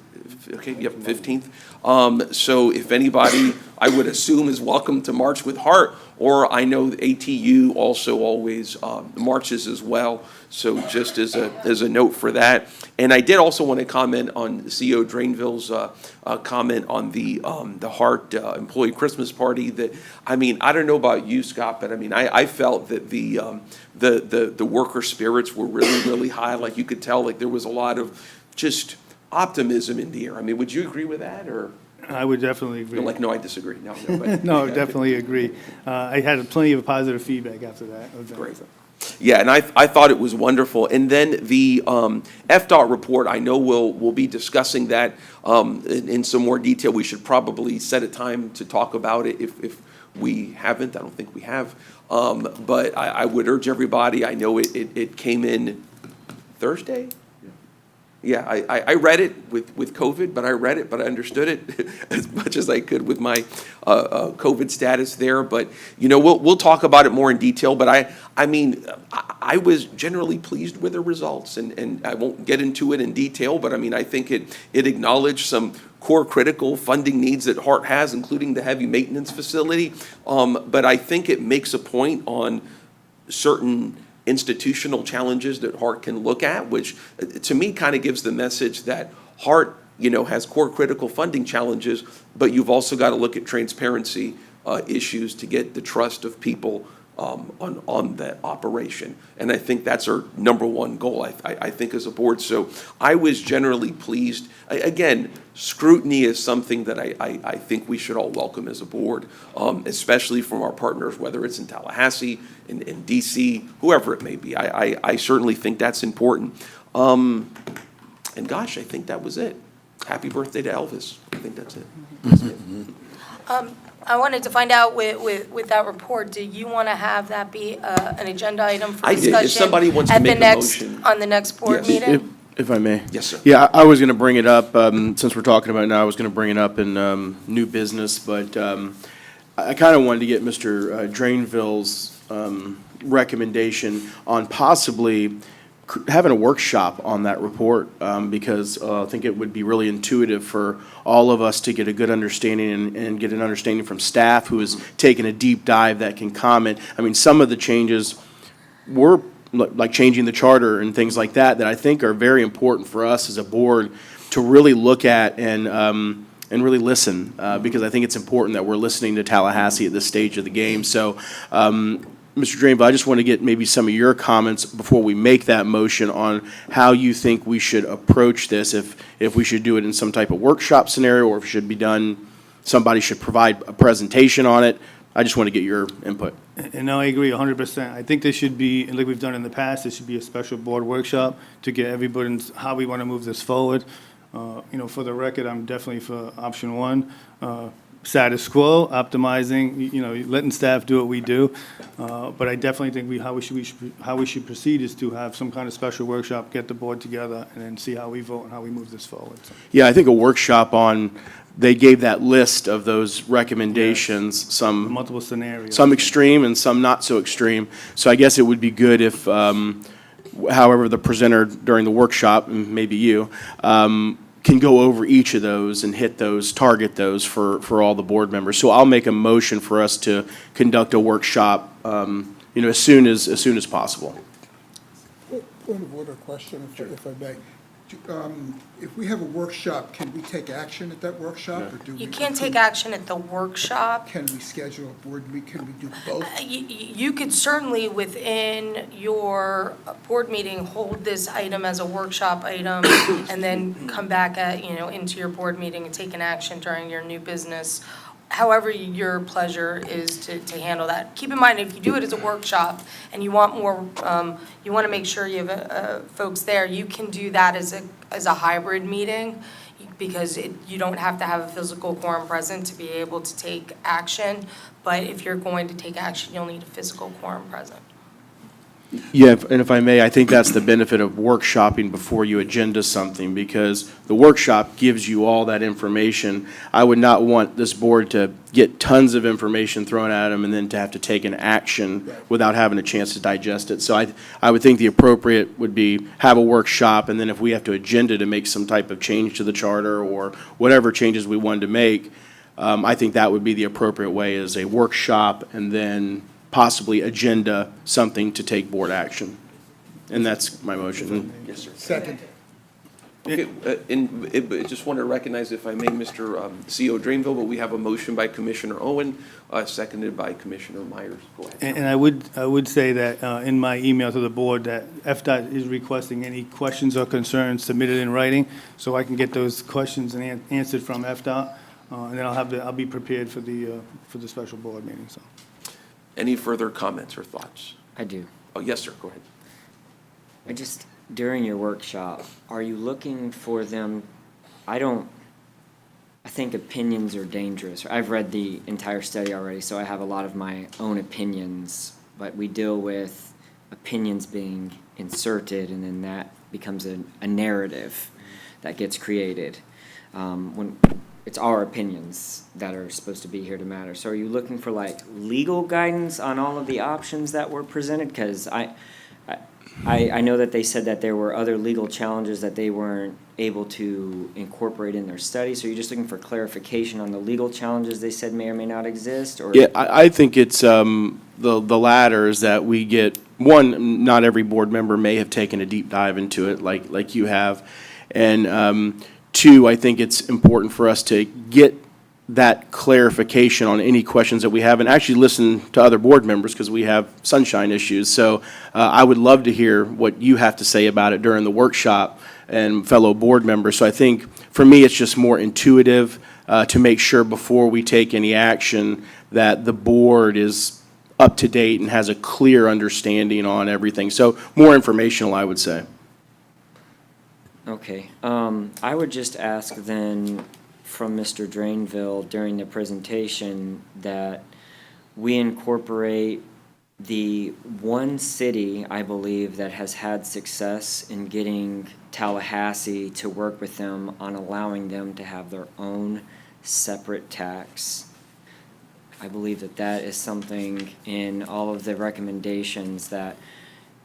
Okay, yep, 15th. So if anybody, I would assume, is welcome to march with HART, or I know the ATU also always marches as well. So just as a note for that. And I did also want to comment on CEO Drainville's comment on the HART employee Christmas party. That, I mean, I don't know about you, Scott, but I mean, I felt that the worker spirits were really, really high. Like you could tell, like there was a lot of just optimism in the air. I mean, would you agree with that, or? I would definitely agree. You're like, no, I disagree. No, but No, definitely agree. I had plenty of positive feedback after that. Great. Yeah, and I thought it was wonderful. And then the FDOT report, I know we'll be discussing that in some more detail. We should probably set a time to talk about it if we haven't. I don't think we have. But I would urge everybody, I know it came in Thursday? Yeah, I read it with COVID, but I read it, but I understood it as much as I could with my COVID status there. But, you know, we'll talk about it more in detail. But I mean, I was generally pleased with the results, and I won't get into it in detail, but I mean, I think it acknowledged some core critical funding needs that HART has, including the heavy maintenance facility. But I think it makes a point on certain institutional challenges that HART can look at, which to me kind of gives the message that HART, you know, has core critical funding challenges, but you've also got to look at transparency issues to get the trust of people on that operation. And I think that's our number one goal, I think, as a board. So I was generally pleased. Again, scrutiny is something that I think we should all welcome as a board, especially from our partners, whether it's in Tallahassee, in DC, whoever it may be. I certainly think that's important. And gosh, I think that was it. Happy birthday to Elvis. I think that's it. That's it. I wanted to find out with that report, do you want to have that be an agenda item for I did. discussion? If somebody wants to make a motion. On the next board Yes. meeting? If I may. Yes, sir. Yeah, I was going to bring it up, since we're talking about it now, I was going to bring it up in new business, but I kind of wanted to get Mr. Drainville's recommendation on possibly having a workshop on that report, because I think it would be really intuitive for all of us to get a good understanding and get an understanding from staff who has taken a deep dive that can comment. I mean, some of the changes were like changing the charter and things like that I think are very important for us as a board to really look at and really listen, because I think it's important that we're listening to Tallahassee at this stage of the game. So, Mr. Drainville, I just want to get maybe some of your comments before we make that motion on how you think we should approach this, if we should do it in some type of workshop scenario, or if it should be done, somebody should provide a presentation on it. I just want to get your input. And I agree 100%. I think there should be, and like we've done in the past, there should be a special board workshop to get everybody's, how we want to move this forward. For the record, I'm definitely for option one. Status quo, optimizing, letting staff do what we do. But I definitely think how we should proceed is to have some kind of special workshop, get the board together, and then see how we vote and how we move this forward. So, Yeah, I think a workshop on, they gave that list of those recommendations, some multiple scenarios. some extreme and some not so extreme. So I guess it would be good if, however, the presenter during the workshop, and maybe you, can go over each of those and hit those, target those for all the board members. So I'll make a motion for us to conduct a workshop, as soon as possible. Point of order question, if I may. If we have a workshop, can we take action at that workshop, or do we? You can't take action at the workshop. Can we schedule a board meeting? Can we do both? You could certainly, within your board meeting, hold this item as a workshop item, and then come back into your board meeting and take an action during your new business. However your pleasure is to handle that. Keep in mind, if you do it as a workshop and you want more, you want to make sure you have folks there, you can do that as a hybrid meeting, because you don't have to have a physical quorum present to be able to take action. But if you're going to take action, you'll need a physical quorum present. Yeah, and if I may, I think that's the benefit of workshopping before you agenda something, because the workshop gives you all that information. I would not want this board to get tons of information thrown at them and then to have to take an action without having a chance to digest it. So I would think the appropriate would be have a workshop, and then if we have to agenda to make some type of change to the charter or whatever changes we wanted to make, I think that would be the appropriate way, is a workshop and then possibly agenda something to take board action. And that's my motion. Yes, sir. Second. Okay, I just want to recognize, if I may, Mr. CO Drainville, but we have a motion by Commissioner Owen, seconded by Commissioner Myers. Go ahead. And I would say that in my email to the board, that FDOT is requesting any questions or concerns submitted in writing, so I can get those questions and answered from FDOT, and then I'll be prepared for the special board meeting, so. Any further comments or thoughts? I do. Oh, yes, sir, go ahead. During your workshop, are you looking for them, I think opinions are dangerous. I've read the entire study already, so I have a lot of my own opinions, but we deal with opinions being inserted, and then that becomes a narrative that gets created. When it's our opinions that are supposed to be here to matter. So are you looking for legal guidance on all of the options that were presented? Because I know that they said that there were other legal challenges that they weren't able to incorporate in their study. So you're just looking for clarification on the legal challenges they said may or may not exist? Or? Yeah, I think it's the latter, is that we get, one, not every board member may have taken a deep dive into it like you have. And two, I think it's important for us to get that clarification on any questions that we have, and actually listen to other board members, because we have sunshine issues. So I would love to hear what you have to say about it during the workshop and fellow board members. So I think, for me, it's just more intuitive to make sure before we take any action that the board is up to date and has a clear understanding on everything. So more informational, I would say. Okay, I would just ask then from Mr. Drainville during the presentation that we incorporate the one city, I believe, that has had success in getting Tallahassee to work with them on allowing them to have their own separate tax. I believe that that is something in all of the recommendations that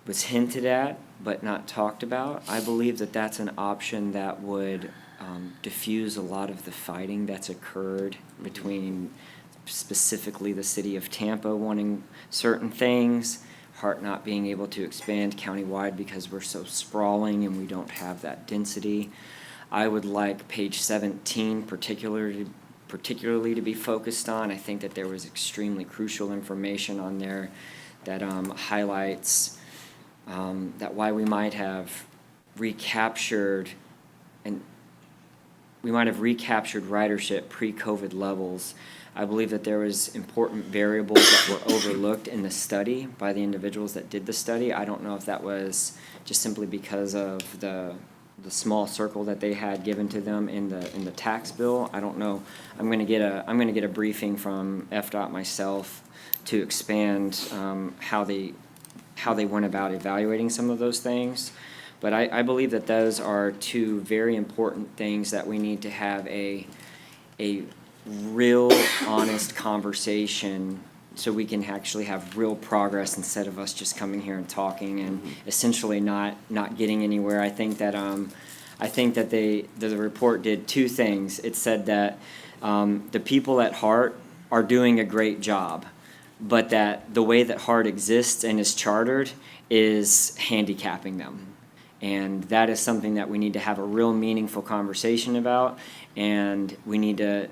was hinted at but not talked about. I believe that that's an option that would diffuse a lot of the fighting that's occurred between specifically the city of Tampa wanting certain things, HART not being able to expand countywide because we're so sprawling and we don't have that density. I would like page 17 particularly to be focused on. I think that there was extremely crucial information on there that highlights that why we might have recaptured ridership pre-COVID levels. I believe that there was important variables that were overlooked in the study by the individuals that did the study. I don't know if that was just simply because of the small circle that they had given to them in the tax bill. I don't know. I'm going to get a briefing from FDOT myself to expand how they went about evaluating some of those things. But I believe that those are two very important things that we need to have a real honest conversation so we can actually have real progress instead of us just coming here and talking and essentially not getting anywhere. I think that the report did two things. It said that the people at HART are doing a great job, but that the way that HART exists and is chartered is handicapping them. And that is something that we need to have a real meaningful conversation about, and we need to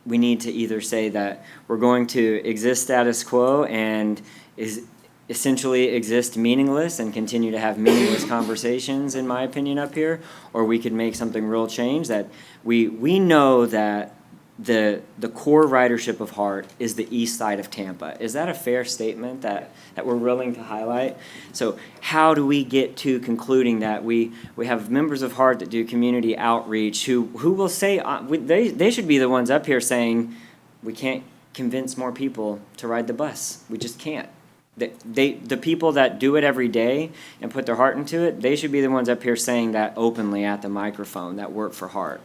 either say that we're going to exist status quo and is essentially exist meaningless and continue to have meaningless conversations, in my opinion, up here, or we could make something real change that we know that the core ridership of HART is the east side of Tampa. Is that a fair statement that we're willing to highlight? So how do we get to concluding that we have members of HART that do community outreach who will say, they should be the ones up here saying, we can't convince more people to ride the bus. We just can't. The people that do it every day and put their heart into it, they should be the ones up here saying that openly at the microphone that work for HART.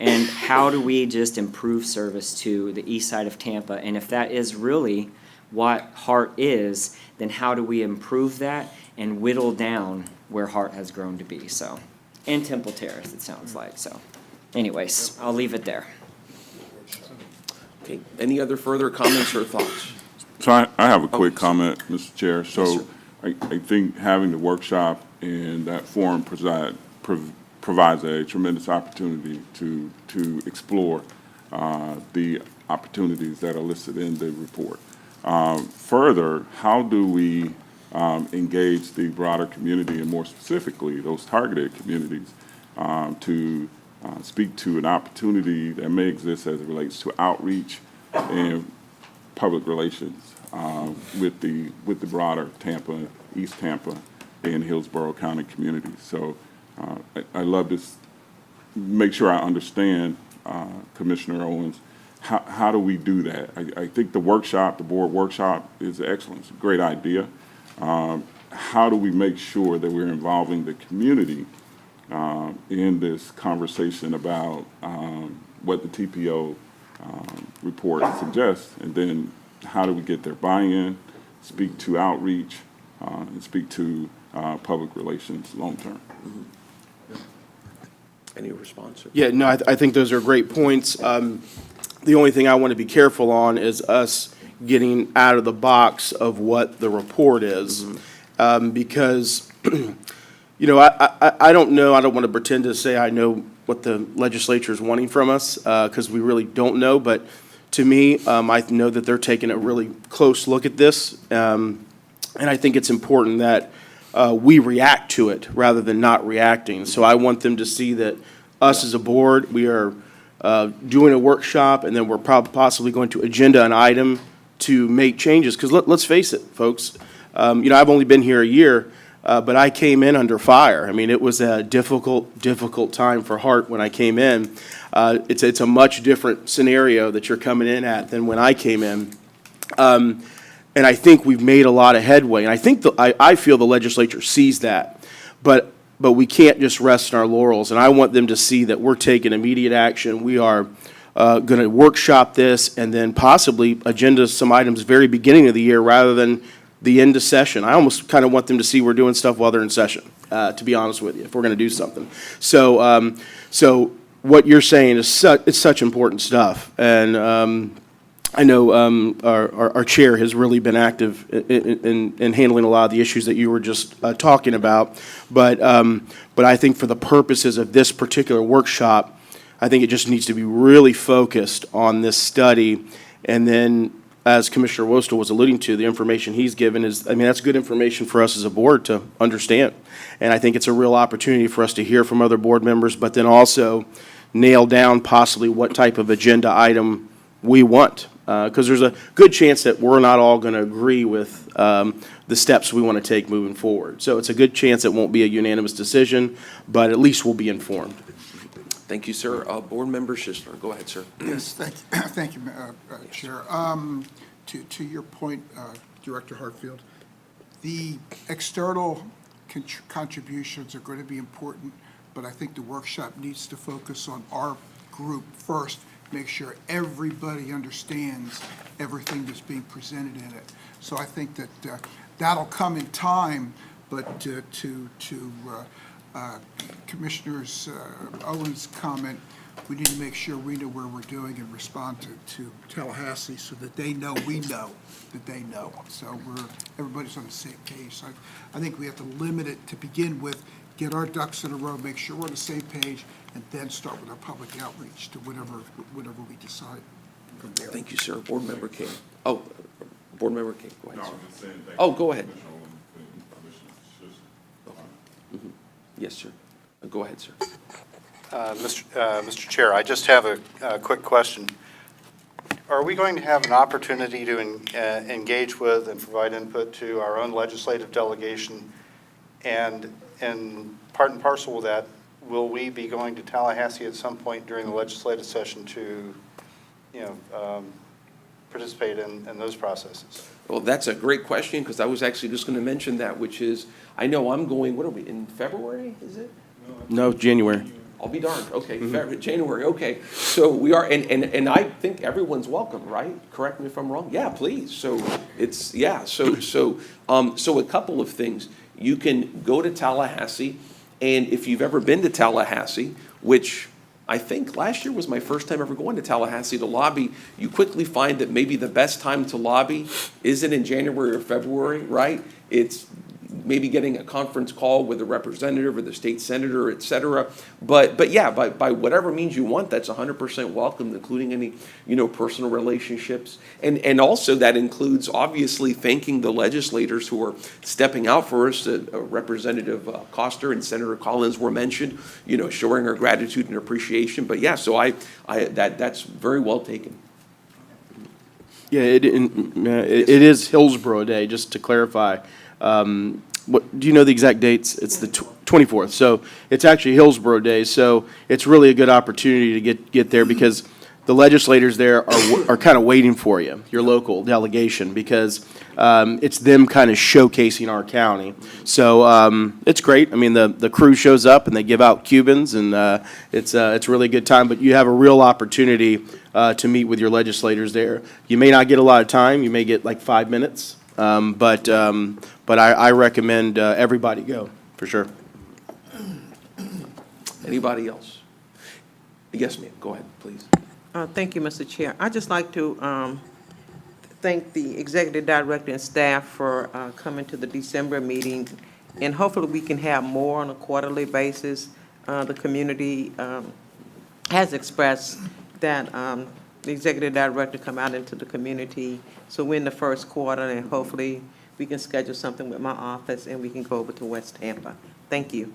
And how do we just improve service to the east side of Tampa? And if that is really what HART is, then how do we improve that and whittle down where HART has grown to be? So, and Temple Terrace, it sounds like. So, anyways, I'll leave it there. Okay, any other further comments or thoughts? So I have a quick comment, Mr. Chair. Yes, So sir. I think having the workshop in that forum provides a tremendous opportunity to explore the opportunities that are listed in the report. Further, how do we engage the broader community, and more specifically, those targeted communities, to speak to an opportunity that may exist as it relates to outreach and public relations with the broader Tampa, East Tampa, and Hillsborough County community. So I love to make sure I understand, Commissioner Owens, how do we do that? I think the board workshop is excellent. It's a great idea. How do we make sure that we're involving the community in this conversation about what the TPO report suggests, and then how do we get their buy-in, speak to outreach, and speak to public relations long-term? Any response? Yeah, no, I think those are great points. The only thing I want to be careful on is us getting out of the box of what the report is. Because, I don't know, I don't want to pretend to say I know what the legislature is wanting from us, because we really don't know. But to me, I know that they're taking a really close look at this. And I think it's important that we react to it rather than not reacting. So I want them to see that us as a board, we are doing a workshop, and then we're possibly going to agenda an item to make changes. Because let's face it, folks, I've only been here a year, but I came in under fire. I mean, it was a difficult time for HART when I came in. It's a much different scenario that you're coming in at than when I came in. And I think we've made a lot of headway. And I think I feel the legislature sees that. But we can't just rest on our laurels. And I want them to see that we're taking immediate action. We are going to workshop this and then possibly agenda some items very beginning of the year rather than the end of session. I almost kind of want them to see we're doing stuff while they're in session, to be honest with you, if we're going to do something. So what you're saying is it's such important stuff. And I know our chair has really been active in handling a lot of the issues that you were just talking about. But I think for the purposes of this particular workshop, I think it just needs to be really focused on this study. And then, as Commissioner Wostel was alluding to, the information he's given that's good information for us as a board to understand. And I think it's a real opportunity for us to hear from other board members, but then also nail down possibly what type of agenda item we want. Because there's a good chance that we're not all going to agree with the steps we want to take moving forward. So it's a good chance it won't be a unanimous decision, but at least we'll be informed. Thank you, sir. Board Member Schisler, go ahead, sir. Yes, thank you, Chair. To your point, Director Hartfield, the external contributions are going to be important, but I think the workshop needs to focus on our group first, make sure everybody understands everything that's being presented in it. So I think that that'll come in time, but to Commissioner Owen's comment, we need to make sure we know where we're doing and respond to Tallahassee so that they know we know that they know. So everybody's on the same page. So I think we have to limit it to begin with, get our ducks in a row, make sure we're on the same page, and then start with our public outreach to whatever we decide from there. Thank you, sir. Board Member King. Oh, Board Member King, go ahead, No, sir. I was just saying thank Oh, you, go ahead. Commissioner Owen and Commissioner Schisler. Yes, sir. Go ahead, sir. Mr. Chair, I just have a quick question. Are we going to have an opportunity to engage with and provide input to our own legislative delegation? And part and parcel with that, will we be going to Tallahassee at some point during the legislative session to, participate in those processes? Well, that's a great question, because I was actually just going to mention that, which is, I know I'm going, what are we, in February, is it? No, January. I'll be darned. Okay, January, okay. So we are, and I think everyone's welcome, right? Correct me if I'm wrong. Yeah, please. So it's, yeah, so a couple of things. You can go to Tallahassee, and if you've ever been to Tallahassee, which I think last year was my first time ever going to Tallahassee to lobby, you quickly find that maybe the best time to lobby isn't in January or February, right? It's maybe getting a conference call with a representative or the state senator, et cetera. But yeah, by whatever means you want, that's 100% welcome, including any, personal relationships. And also that includes obviously thanking the legislators who are stepping out for us. Representative Coster and Senator Collins were mentioned, showing our gratitude and appreciation. But yeah, so that's very well taken. Yeah, it is Hillsborough Day, just to clarify. Do you know the exact dates? It's the 24th. So it's actually Hillsborough Day. So it's really a good opportunity to get there, because the legislators there are kind of waiting for you, your local delegation, because it's them kind of showcasing our county. So it's great. I mean, the crew shows up and they give out Cubans, and it's a really good time. But you have a real opportunity to meet with your legislators there. You may not get a lot of time. You may get like 5 minutes. But I recommend everybody go, for sure. Anybody else? Yes, ma'am, go ahead, please. Thank you, Mr. Chair. I'd just like to thank the executive director and staff for coming to the December meeting, and hopefully we can have more on a quarterly basis. the community has expressed that the executive director come out into the community. So we're in the first quarter, and hopefully we can schedule something with my office and we can go over to West Tampa. Thank you.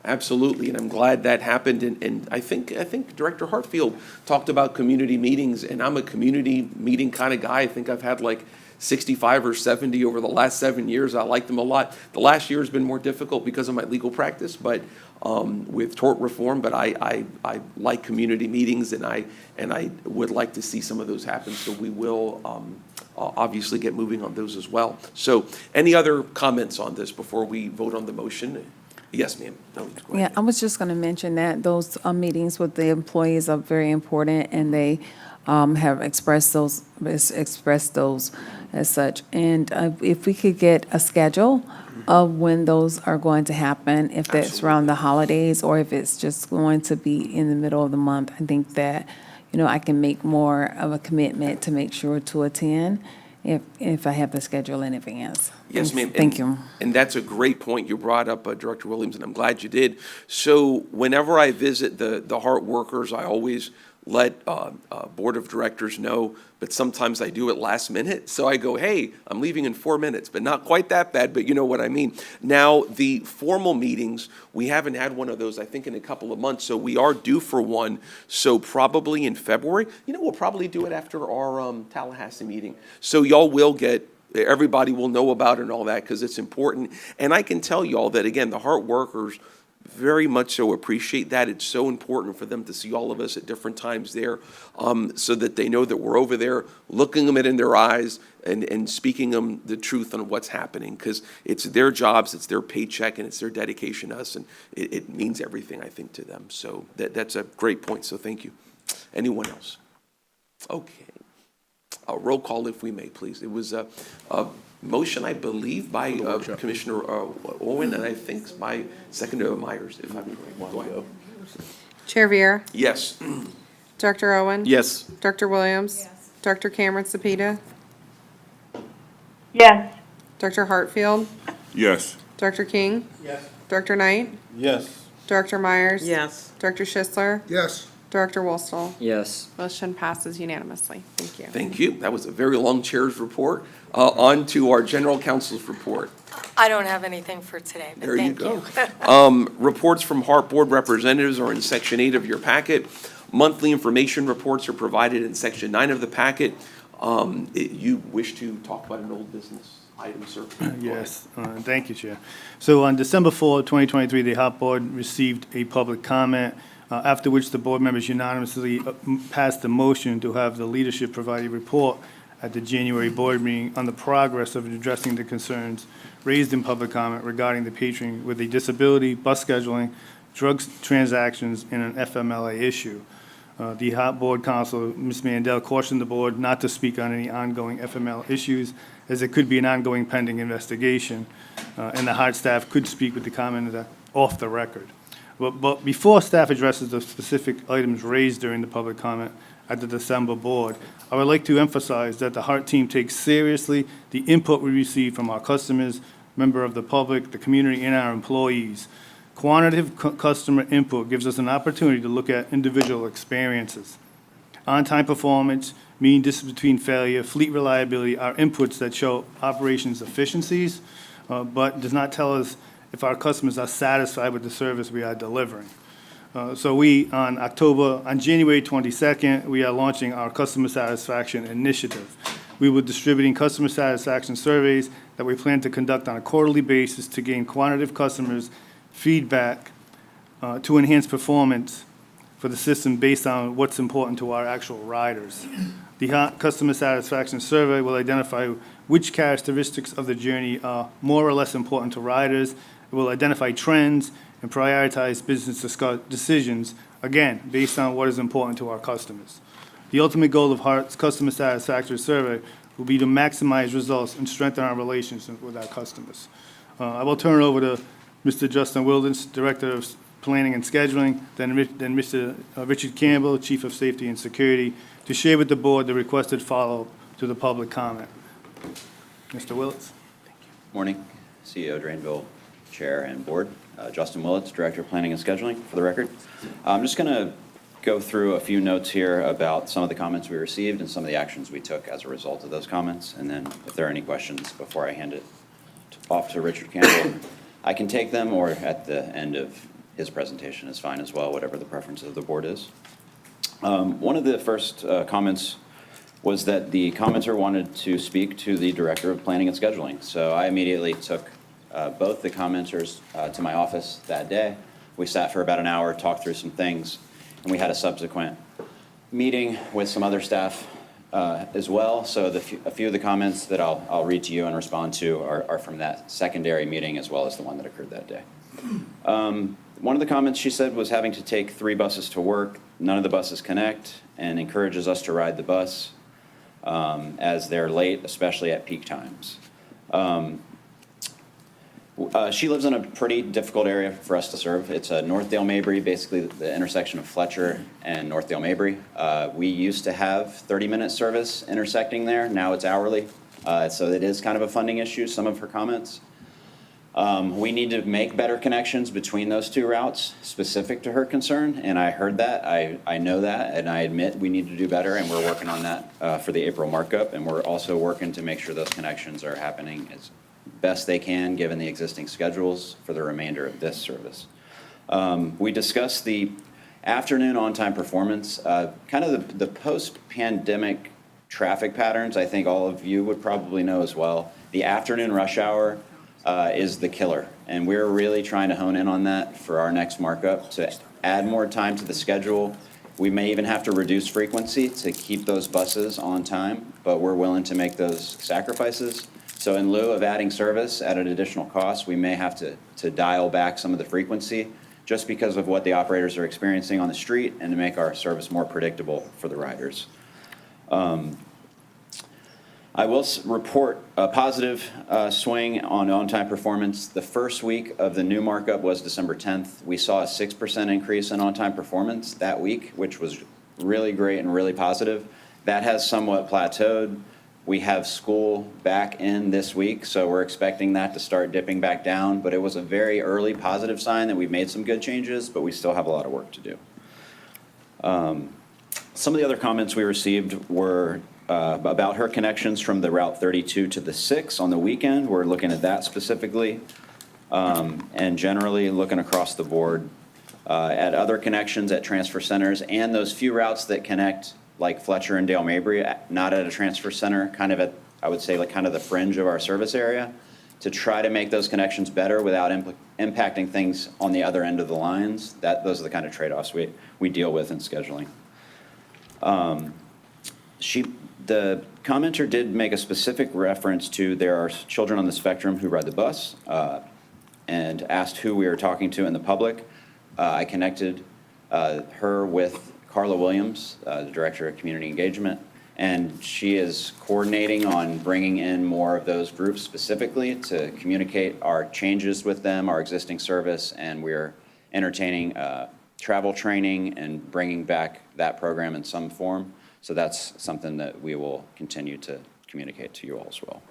Absolutely, and I'm glad that happened. And I think Director Hartfield talked about community meetings, and I'm a community meeting kind of guy. I think I've had like 65 or 70 over the last 7 years. I like them a lot. The last year has been more difficult because of my legal practice, but with tort reform. But I like community meetings, and I would like to see some of those happen. So we will obviously get moving on those as well. So any other comments on this before we vote on the motion? Yes, ma'am. No, go ahead. Yeah, I was just going to mention that those meetings with the employees are very important, and they have expressed those as such. And if we could get a schedule of when those are going to happen, if that's around the holidays or if it's just going to be in the middle of the month, I think that, I can make more of a commitment to make sure to attend if I have the schedule in advance. Yes, ma'am. Thank you. And that's a great point you brought up, Director Williams, and I'm glad you did. So whenever I visit the HART workers, I always let board of directors know, but sometimes I do it last minute. So I go, hey, I'm leaving in 4 minutes, but not quite that bad, but you know what I mean. Now, the formal meetings, we haven't had one of those, I think, in a couple of months, so we are due for one. So probably in February, we'll probably do it after our Tallahassee meeting. So y'all will get, everybody will know about it and all that, because it's important. And I can tell y'all that, again, the HART workers very much so appreciate that. It's so important for them to see all of us at different times there, so that they know that we're over there, looking them in their eyes and speaking them the truth on what's happening, because it's their jobs, it's their paycheck, and it's their dedication to us, and it means everything, I think, to them. So that's a great point, so thank you. Anyone else? Okay. A roll call, if we may, please. It was a motion, I believe, by Commissioner Owen, and I think by Secretary Myers, if I'm correct. Go ahead. Chair Viera, Yes. Director Owen. Yes. Director Williams. Director Cameron Sapita. Yes. Director Hartfield. Yes. Director King. Yes. Director Knight. Yes. Director Myers. Yes. Director Schisler. Yes. Director Wolstel. Yes. Motion passes unanimously. Thank you. Thank you. That was a very long chair's report. On to our general counsel's report. I don't have anything for today, but There you thank go. you. Reports from HART Board representatives are in Section 8 of your packet. Monthly information reports are provided in Section 9 of the packet. You wish to talk about an old business item, sir? Yes, thank you, Chair. So on December 4, 2023, the HART Board received a public comment, after which the board members unanimously passed the motion to have the leadership provide a report at the January board meeting on the progress of addressing the concerns raised in public comment regarding the patron with a disability, bus scheduling, drugs transactions, and an FMLA issue. The HART Board Counsel, Ms. Mandel, cautioned the board not to speak on any ongoing FML issues, as it could be an ongoing pending investigation, and the HART staff could speak with the commenter off the record. But before staff addresses the specific items raised during the public comment at the December board, I would like to emphasize that the HART team takes seriously the input we receive from our customers, member of the public, the community, and our employees. Quantitative customer input gives us an opportunity to look at individual experiences. On-time performance, mean distance between failure, fleet reliability are inputs that show operations efficiencies, but does not tell us if our customers are satisfied with the service we are delivering. So on January 22nd, we are launching our customer satisfaction initiative. We will be distributing customer satisfaction surveys that we plan to conduct on a quarterly basis to gain quantitative customers' feedback to enhance performance for the system based on what's important to our actual riders. The customer satisfaction survey will identify which characteristics of the journey are more or less important to riders. It will identify trends and prioritize business decisions, again, based on what is important to our customers. The ultimate goal of HART's customer satisfaction survey will be to maximize results and strengthen our relationship with our customers. I will turn it over to Mr. Justin Wildens, Director of Planning and Scheduling, then Mr. Richard Campbell, Chief of Safety and Security, to share with the board the requested follow-up to the public comment. Mr. Willetts. Morning, CEO Drainville. Chair and Board. Justin Willits, Director of Planning and Scheduling, for the record. I'm just going to go through a few notes here about some of the comments we received and some of the actions we took as a result of those comments. And then if there are any questions before I hand it off to Richard Campbell, I can take them, or at the end of his presentation is fine as well, whatever the preference of the board is. One of the first comments was that the commenter wanted to speak to the Director of Planning and Scheduling. So I immediately took both the commenters to my office that day. We sat for about an hour, talked through some things, and we had a subsequent meeting with some other staff as well. So a few of the comments that I'll read to you and respond to are from that secondary meeting as well as the one that occurred that day. One of the comments she said was having to take 3 buses to work. None of the buses connect, and encourages us to ride the bus as they're late, especially at peak times. She lives in a pretty difficult area for us to serve. It's Northdale Mabry, basically the intersection of Fletcher and Northdale Mabry. We used to have 30-minute service intersecting there. Now it's hourly. So it is kind of a funding issue, some of her comments. We need to make better connections between those 2 routes specific to her concern, and I heard that. I know that, and I admit we need to do better, and we're working on that for the April markup, and we're also working to make sure those connections are happening as best they can given the existing schedules for the remainder of this service. We discussed the afternoon on-time performance, kind of the post-pandemic traffic patterns. I think all of you would probably know as well. The afternoon rush hour is the killer, and we're really trying to hone in on that for our next markup to add more time to the schedule. We may even have to reduce frequency to keep those buses on time, but we're willing to make those sacrifices. So in lieu of adding service at an additional cost, we may have to dial back some of the frequency just because of what the operators are experiencing on the street and to make our service more predictable for the riders. I will report a positive swing on on-time performance. The first week of the new markup was December 10th. We saw a 6% increase in on-time performance that week, which was really great and really positive. That has somewhat plateaued. We have school back in this week, so we're expecting that to start dipping back down. But it was a very early positive sign that we've made some good changes, but we still have a lot of work to do. Some of the other comments we received were about her connections from the Route 32 to the 6 on the weekend. We're looking at that specifically, and generally looking across the board at other connections at transfer centers and those few routes that connect like Fletcher and Dale Mabry, not at a transfer center, kind of at, I would say, like kind of the fringe of our service area, to try to make those connections better without impacting things on the other end of the lines. Those are the kind of trade-offs we deal with in scheduling. The commenter did make a specific reference to there are children on the spectrum who ride the bus and asked who we were talking to in the public. I connected her with Carla Williams, the Director of Community Engagement, and she is coordinating on bringing in more of those groups specifically to communicate our changes with them, our existing service, and we're entertaining travel training and bringing back that program in some form. So that's something that we will continue to communicate to you all as well.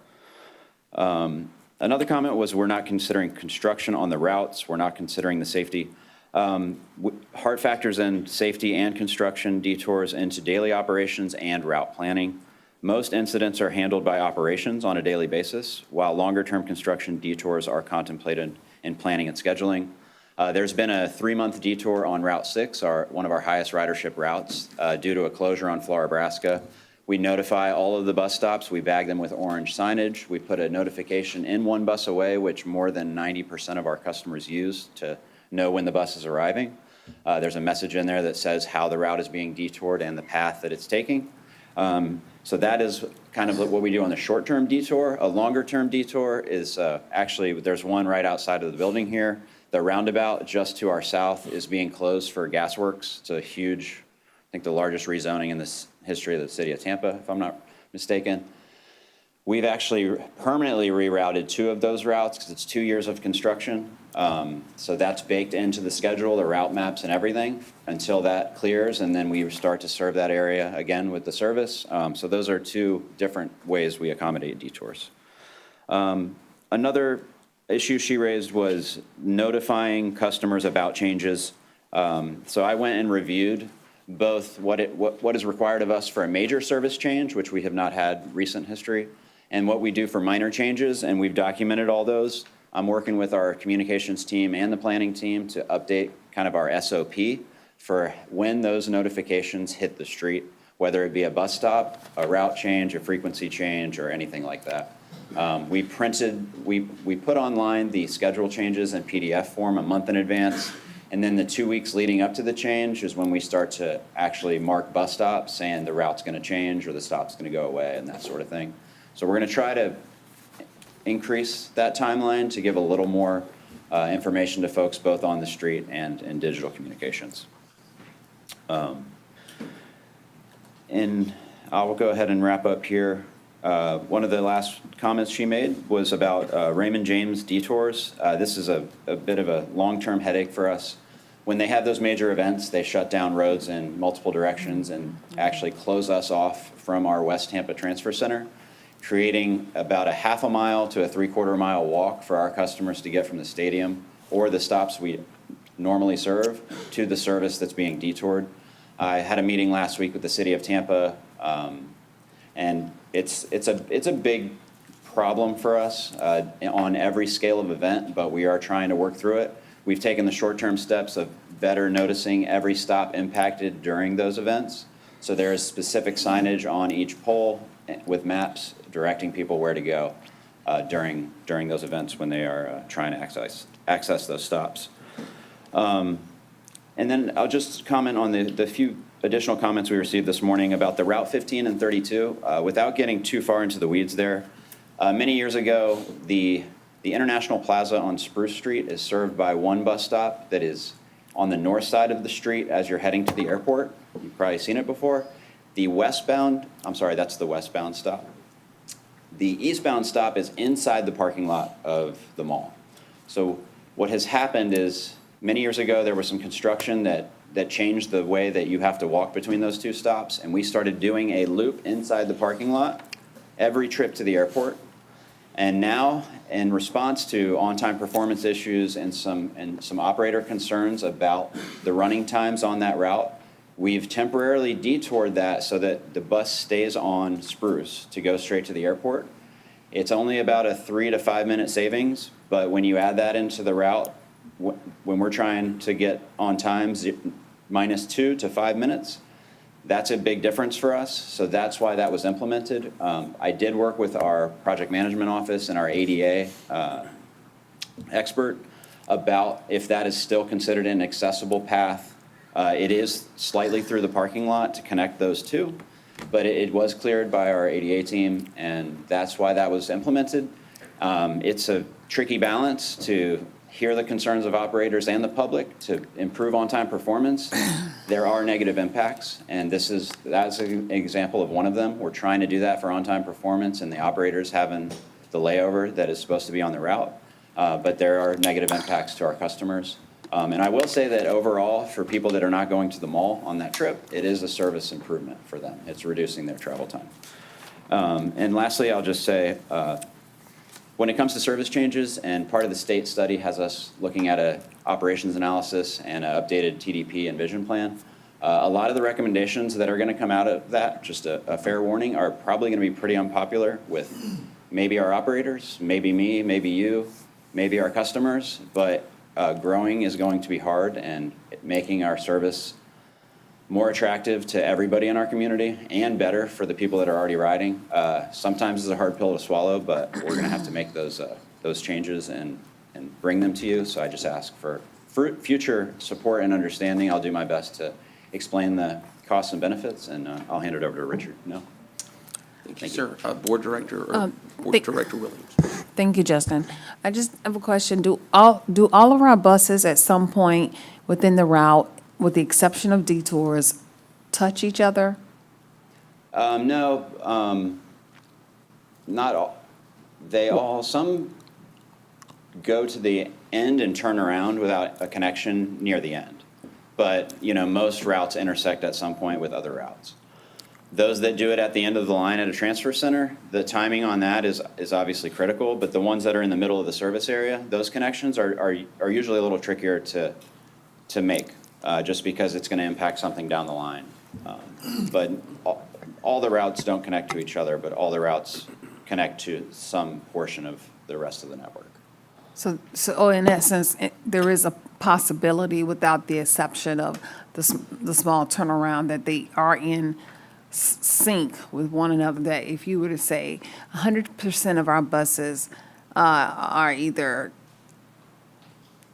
Another comment was we're not considering construction on the routes. We're not considering the safety. HART factors in safety and construction detours into daily operations and route planning. Most incidents are handled by operations on a daily basis, while longer-term construction detours are contemplated in planning and scheduling. There's been a 3-month detour on Route 6, one of our highest ridership routes, due to a closure on Florabraska. We notify all of the bus stops. We bag them with orange signage. We put a notification in one bus away, which more than 90% of our customers use to know when the bus is arriving. There's a message in there that says how the route is being detoured and the path that it's taking. So that is kind of what we do on the short-term detour. A longer-term detour is actually, there's one right outside of the building here. The roundabout just to our south is being closed for gas works. It's a huge, I think the largest rezoning in the history of the city of Tampa, if I'm not mistaken. We've actually permanently rerouted 2 of those routes because it's 2 years of construction. So that's baked into the schedule, the route maps and everything until that clears, and then we start to serve that area again with the service. So those are 2 different ways we accommodate detours. Another issue she raised was notifying customers about changes. So I went and reviewed both what is required of us for a major service change, which we have not had recent history, and what we do for minor changes, and we've documented all those. I'm working with our communications team and the planning team to update kind of our SOP for when those notifications hit the street, whether it be a bus stop, a route change, a frequency change, or anything like that. We put online the schedule changes in PDF form a month in advance, and then the 2 weeks leading up to the change is when we start to actually mark bus stops, saying the route's gonna change or the stop's gonna go away and that sort of thing. So we're gonna try to increase that timeline to give a little more information to folks both on the street and in digital communications. And I'll go ahead and wrap up here. One of the last comments she made was about Raymond James detours. This is a bit of a long-term headache for us. When they have those major events, they shut down roads in multiple directions and actually close us off from our West Tampa Transfer Center, creating about a half a mile to a 3/4 mile walk for our customers to get from the stadium or the stops we normally serve to the service that's being detoured. I had a meeting last week with the city of Tampa, and it's a big problem for us on every scale of event, but we are trying to work through it. We've taken the short-term steps of better noticing every stop impacted during those events. So there is specific signage on each pole with maps directing people where to go during those events when they are trying to access those stops. And then I'll just comment on the few additional comments we received this morning about the Route 15 and 32. Without getting too far into the weeds there, many years ago, the International Plaza on Spruce Street is served by one bus stop that is on the north side of the street as you're heading to the airport. You've probably seen it before. The westbound, I'm sorry, that's the westbound stop. The eastbound stop is inside the parking lot of the mall. So what has happened is many years ago, there was some construction that changed the way that you have to walk between those two stops, and we started doing a loop inside the parking lot every trip to the airport. And now, in response to on-time performance issues and some operator concerns about the running times on that route, we've temporarily detoured that so that the bus stays on Spruce to go straight to the airport. It's only about a 3 to 5 minute savings, but when you add that into the route, when we're trying to get on time -2 to 5 minutes, that's a big difference for us. So that's why that was implemented. I did work with our project management office and our ADA expert about if that is still considered an accessible path. It is slightly through the parking lot to connect those two, but it was cleared by our ADA team, and that's why that was implemented. It's a tricky balance to hear the concerns of operators and the public to improve on-time performance. There are negative impacts, and that's an example of one of them. We're trying to do that for on-time performance and the operators having the layover that is supposed to be on the route, but there are negative impacts to our customers. And I will say that overall, for people that are not going to the mall on that trip, it is a service improvement for them. It's reducing their travel time. And lastly, I'll just say, when it comes to service changes, and part of the state study has us looking at a operations analysis and an updated TDP and vision plan, a lot of the recommendations that are going to come out of that, just a fair warning, are probably going to be pretty unpopular with maybe our operators, maybe me, maybe you, maybe our customers, but growing is going to be hard, and making our service more attractive to everybody in our community and better for the people that are already riding. Sometimes it's a hard pill to swallow, but we're going to have to make those changes and bring them to you. So I just ask for future support and understanding. I'll do my best to explain the costs and benefits, and I'll hand it over to Richard. No? Thank you, sir. Board Director Williams. Thank you, Justin. I just have a question. Do all of our buses at some point within the route, with the exception of detours, touch each other? No, not all. Some go to the end and turn around without a connection near the end. But, most routes intersect at some point with other routes. Those that do it at the end of the line at a transfer center, the timing on that is obviously critical, but the ones that are in the middle of the service area, those connections are usually a little trickier to make, just because it's going to impact something down the line. But all the routes don't connect to each other, but all the routes connect to some portion of the rest of the network. So in that sense, there is a possibility, without the exception of the small turnaround, that they are in sync with one another, that if you were to say 100% of our buses are either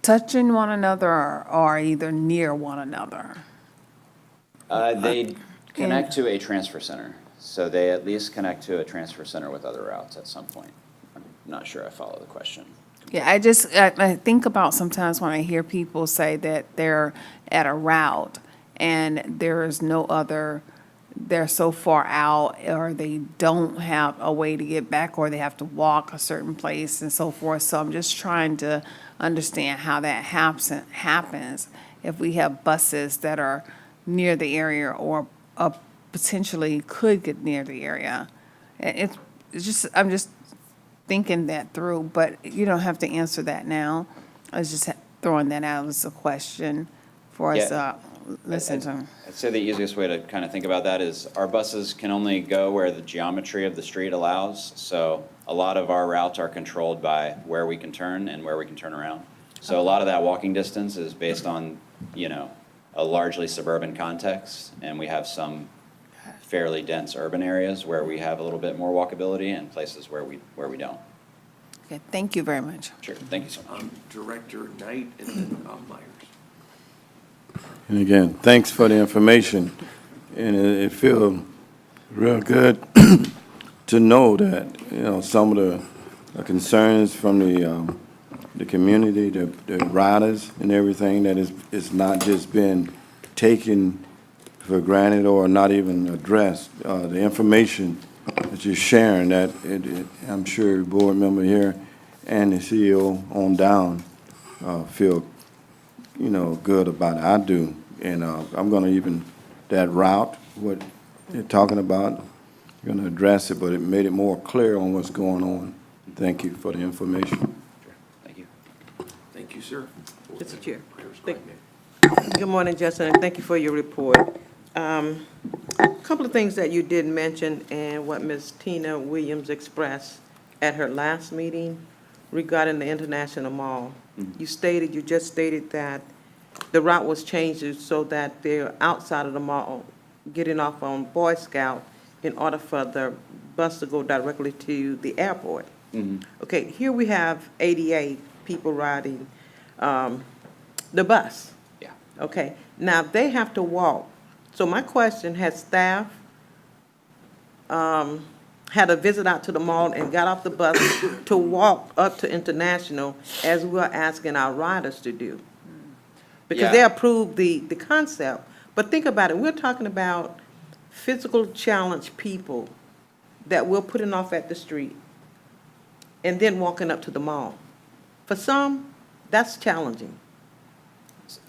touching one another or either near one another. They connect to a transfer center, so they at least connect to a transfer center with other routes at some point. I'm not sure I follow the question. Yeah, I think about sometimes when I hear people say that they're at a route and there is no other, they're so far out, or they don't have a way to get back, or they have to walk a certain place and so forth. So I'm just trying to understand how that happens if we have buses that are near the area or potentially could get near the area. It's just, I'm just thinking that through, but you don't have to answer that now. I was just throwing that out as a question for us to listen to. I'd say the easiest way to kind of think about that is our buses can only go where the geometry of the street allows. So a lot of our routes are controlled by where we can turn and where we can turn around. So a lot of that walking distance is based on, a largely suburban context, and we have some fairly dense urban areas where we have a little bit more walkability and places where we don't. Okay, thank you very much. Sure, thank you so much. Director Knight and then Myers. And again, thanks for the information. And it feels real good to know that, some of the concerns from the community, the riders and everything, that is not just been taken for granted or not even addressed. The information that you're sharing, that I'm sure the board member here and the CEO on down feel, good about it. I do. And I'm going to even, that route, what they're talking about, I'm going to address it, but it made it more clear on what's going on. Thank you for the information. Thank you. Thank you, sir. Mr. Chair. Myers, Thank- go ahead. Good morning, Justin, and thank you for your report. A couple of things that you did mention and what Ms. Tina Williams expressed at her last meeting regarding the International Mall. You just stated that the route was changed so that they're outside of the mall, getting off on Boy Scout in order for the bus to go directly to the airport. Okay, here we have 88 people riding the bus. Yeah. Okay, now they have to walk. So my question, has staff had a visit out to the mall and got off the bus to walk up to International as we're asking our riders to do? Because they Yeah. approved the concept. But think about it, we're talking about physical challenged people that we're putting off at the street and then walking up to the mall. For some, that's challenging.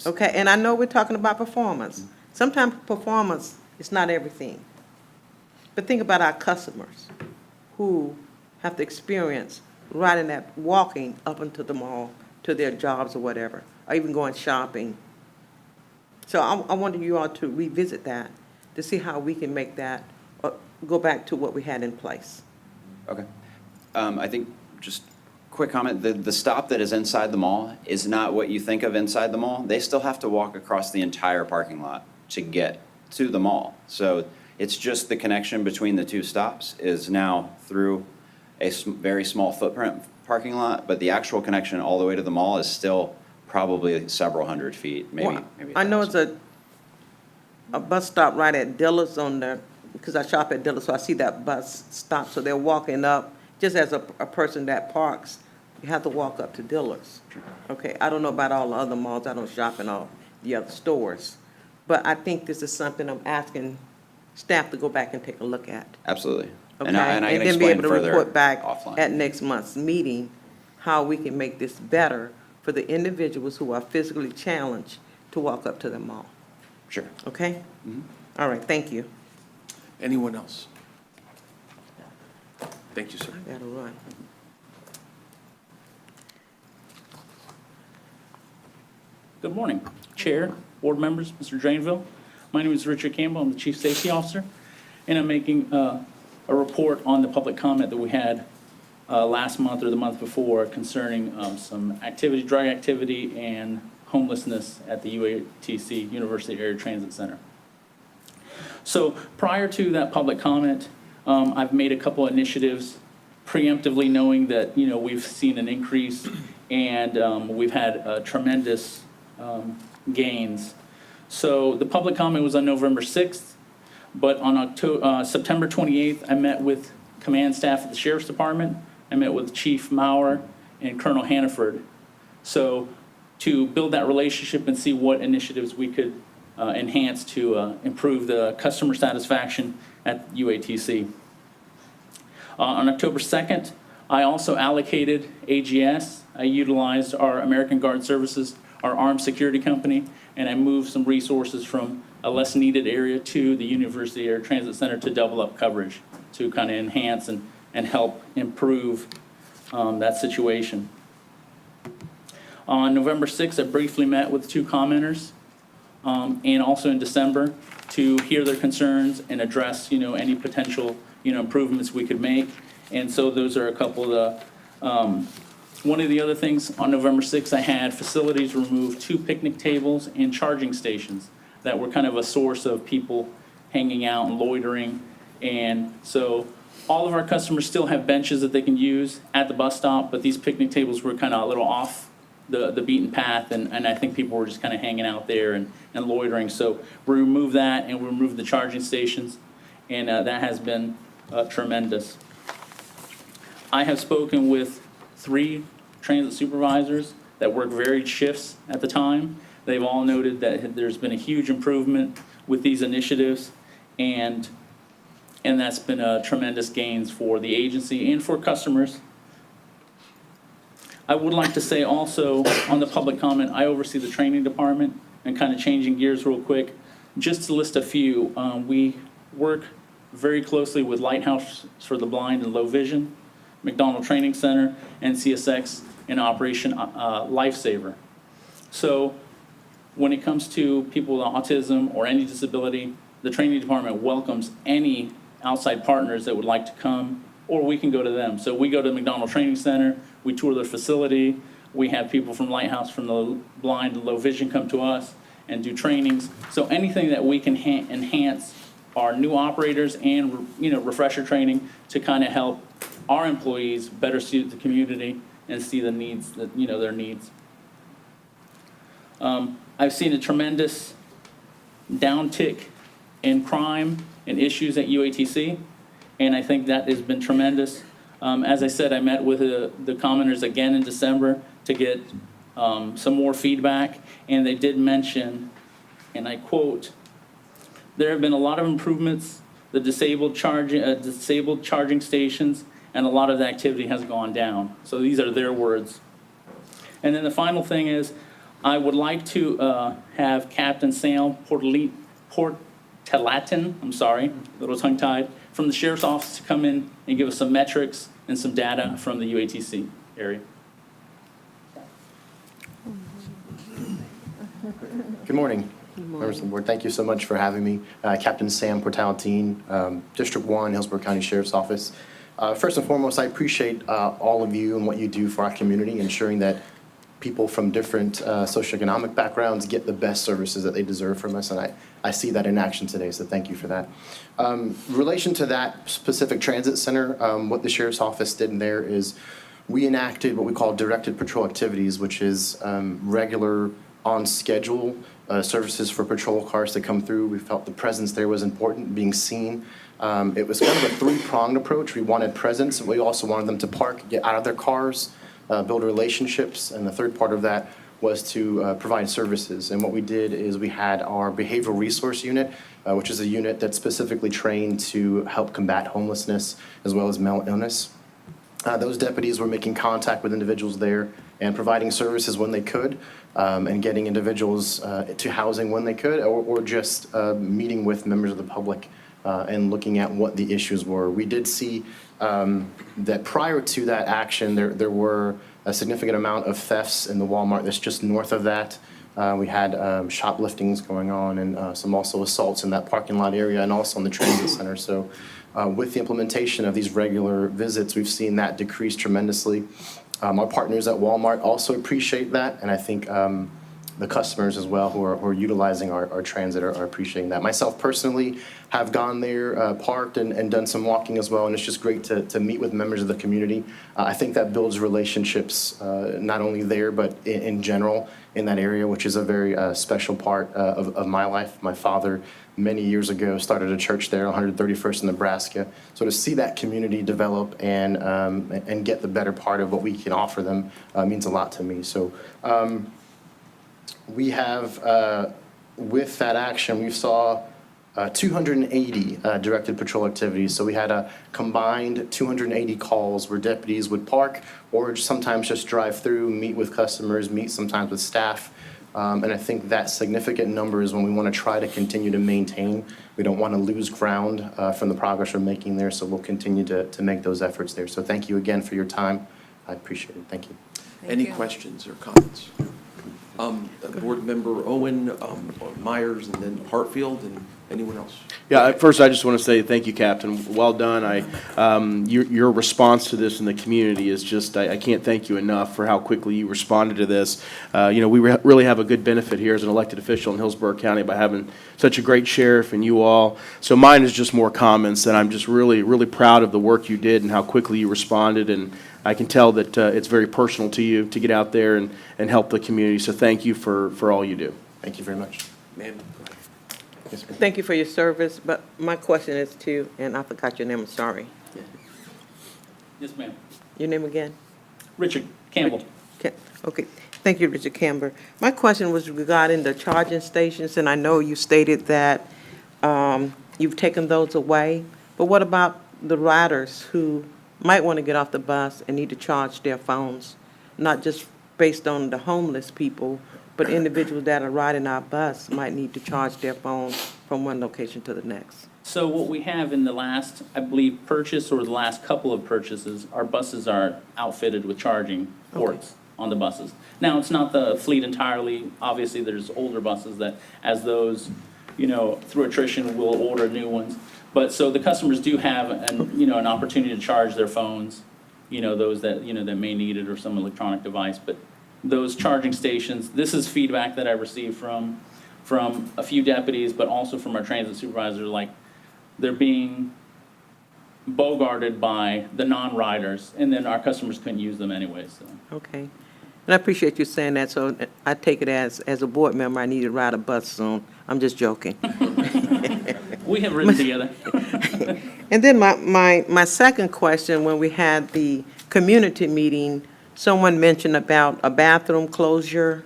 Okay, and I know we're talking about performance. Sometimes performance is not everything. But think about our customers who have to experience riding that, walking up into the mall to their jobs or whatever, or even going shopping. So I wanted you all to revisit that, to see how we can make that, go back to what we had in place. Okay. I think, just quick comment, the stop that is inside the mall is not what you think of inside the mall. They still have to walk across the entire parking lot to get to the mall. So it's just the connection between the two stops is now through a very small footprint parking lot, but the actual connection all the way to the mall is still probably several hundred feet, maybe. Well, I know it's a bus stop right at Dillard's because I shop at Dillard's, so I see that bus stop. So they're walking up, just as a person that parks, you have to walk up to Dillard's. Okay, I don't know about all the other malls, I don't shop in all the other stores. But I think this is something I'm asking staff to go back and take a look at. Absolutely. Okay, And I can then be explain able to further report back offline. at next month's meeting how we can make this better for the individuals who are physically challenged to walk up to the mall. Sure. Okay? All right, thank you. Anyone else? Thank you, sir. I gotta run. Good morning, Chair, board members, Mr. Drainville. My name is Richard Campbell. I'm the Chief Safety Officer, and I'm making a report on the public comment that we had last month or the month before concerning some activity, drug activity, and homelessness at the UATC, University Area Transit Center. So prior to that public comment, I've made a couple initiatives preemptively knowing that, you know, we've seen an increase and we've had tremendous gains. So the public comment was on November 6th, but on September 28th, I met with command staff at the Sheriff's Department. I met with Chief Maurer and Colonel Hannaford. So to build that relationship and see what initiatives we could enhance to improve the customer satisfaction at UATC. On October 2nd, I also allocated AGS. I utilized our American Guard Services, our armed security company, and I moved some resources from a less needed area to the University Air Transit Center to double up coverage, to kind of enhance and help improve that situation. On November 6th, I briefly met with 2 commenters, and also in December to hear their concerns and address, you know, any potential, you know, improvements we could make. And so those are a couple of the, one of the other things on November 6th, I had facilities remove 2 picnic tables and charging stations that were kind of a source of people hanging out and loitering. And so all of our customers still have benches that they can use at the bus stop, but these picnic tables were kind of a little off the beaten path, and I think people were just kind of hanging out there and loitering. So we removed that, and we removed the charging stations, and that has been tremendous. I have spoken with 3 transit supervisors that work varied shifts at the time. They've all noted that there's been a huge improvement with these initiatives, and that's been a tremendous gains for the agency and for customers. I would like to say also on the public comment, I oversee the training department, and kind of changing gears real quick, just to list a few. We work very closely with Lighthouse for the Blind and Low Vision, McDonald Training Center, and CSX in Operation Lifesaver. So when it comes to people with autism or any disability, the training department welcomes any outside partners that would like to come, or we can go to them. So we go to the McDonald Training Center, we tour their facility, we have people from Lighthouse from the Blind and Low Vision come to us and do trainings. So anything that we can enhance our new operators and, you know, refresher training to kind of help our employees better suit the community and see the needs, that, you know, their needs. I've seen a tremendous downtick in crime and issues at UATC, and I think that has been tremendous. As I said, I met with the commenters again in December to get some more feedback, and they did mention, and I quote, "There have been a lot of improvements, the disabled charging stations, and a lot of the activity has gone down." So these are their words. And then the final thing is, I would like to have Captain Sam Portelatin, I'm sorry, a little tongue-tied, from the Sheriff's Office to come in and give us some metrics and some data from the UATC area. Good morning, members of the board. Thank you so much for having me. Captain Sam Portalatin, District 1, Hillsborough County Sheriff's Office. First and foremost, I appreciate all of you and what you do for our community, ensuring that people from different socioeconomic backgrounds get the best services that they deserve from us, and I see that in action today, so thank you for that. In relation to that specific transit center, what the Sheriff's Office did in there is we enacted what we call directed patrol activities, which is regular on-schedule services for patrol cars to come through. We felt the presence there was important, being seen. It was kind of a 3-pronged approach. We wanted presence, and we also wanted them to park, get out of their cars, build relationships, and the third part of that was to provide services. And what we did is we had our behavioral resource unit, which is a unit that's specifically trained to help combat homelessness as well as mental illness. Those deputies were making contact with individuals there and providing services when they could, and getting individuals to housing when they could, or just meeting with members of the public and looking at what the issues were. We did see that prior to that action, there were a significant amount of thefts in the Walmart that's just north of that. We had shopliftings going on and some also assaults in that parking lot area and also in the transit center. So with the implementation of these regular visits, we've seen that decrease tremendously. Our partners at Walmart also appreciate that, and I think the customers as well who are utilizing our transit are appreciating that. Myself personally have gone there, parked and done some walking as well, and it's just great to meet with members of the community. I think that builds relationships not only there but in general in that area, which is a very special part of my life. My father many years ago started a church there, 131st in Nebraska. So to see that community develop and get the better part of what we can offer them means a lot to me. So we have, with that action, we saw 280 directed patrol activities. So we had a combined 280 calls where deputies would park or sometimes just drive through, meet with customers, meet sometimes with staff. And I think that significant number is when we want to try to continue to maintain. We don't want to lose ground from the progress we're making there, so we'll continue to make those efforts there. So thank you again for your time. I appreciate it. Thank you. Any questions or comments? Board Member Owen, Myers, and then Hartfield, and anyone else? Yeah, first, I just want to say thank you, Captain. Well done. Your response to this in the community is just, I can't thank you enough for how quickly you responded to this. We really have a good benefit here as an elected official in Hillsborough County by having such a great sheriff and you all. So mine is just more comments, and I'm just really, really proud of the work you did and how quickly you responded, and I can tell that it's very personal to you to get out there and help the community. So thank you for all you do. Thank you very much. Ma'am? Thank you for your service, but my question is to, and I forgot your name, I'm sorry. Yes, ma'am. Your name again? Richard Campbell. Okay, thank you, Richard Camber. My question was regarding the charging stations, and I know you stated that you've taken those away, but what about the riders who might want to get off the bus and need to charge their phones, not just based on the homeless people, but individuals that are riding our bus might need to charge their phones from one location to the next? So what we have in the last, I believe, purchase or the last couple of purchases, our buses are outfitted with charging ports on the buses. Now, it's not the fleet entirely. Obviously, there's older buses that, as those, through attrition, we'll order new ones. But so the customers do have an opportunity to charge their phones, those that, that may need it or some electronic device. But those charging stations, this is feedback that I received from a few deputies, but also from our transit supervisors, like they're being bogarted by the non-riders, and then our customers couldn't use them anyway, so. Okay. And I appreciate you saying that, so I take it as a board member, I need to ride a bus soon. I'm just joking. We have ridden together. And then my second question, when we had the community meeting, someone mentioned about a bathroom closure.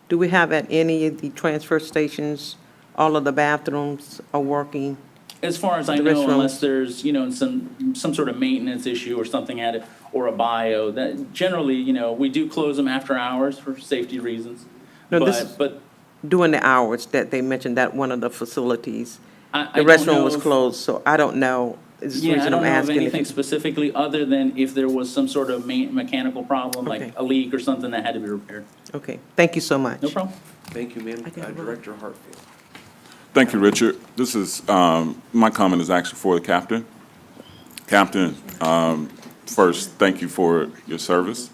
Do we have at any of the transfer stations, all of the bathrooms are working? As far as I know, unless there's, some sort of maintenance issue or something at it, or a bio, that generally, we do close them after hours for safety reasons. No, But during the hours that they mentioned that one of the facilities, I the don't restroom know was if- closed, so I don't know. Is the Yeah, I reason don't I'm know of asking if anything you- specifically, other than if there was some sort of mechanical problem, Okay. like a leak or something that had to be repaired. Okay, thank you so much. No problem. Thank you, ma'am. Director Hartfield. Thank you, Richard. This is, my comment is actually for the captain. Captain, first, thank you for your service.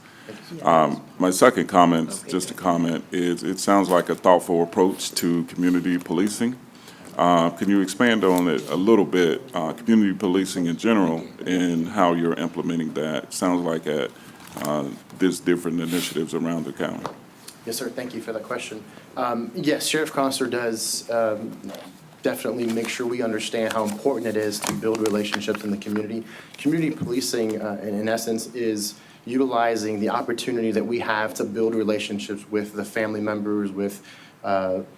My second comment, just a comment, is it sounds like a thoughtful approach to community policing. Can you expand on it a little bit, community policing in general, and how you're implementing that? Sounds like there's different initiatives around the county. Yes, sir. Thank you for that question. Yes, Sheriff Conster does definitely make sure we understand how important it is to build relationships in the community. Community policing, in essence, is utilizing the opportunity that we have to build relationships with the family members, with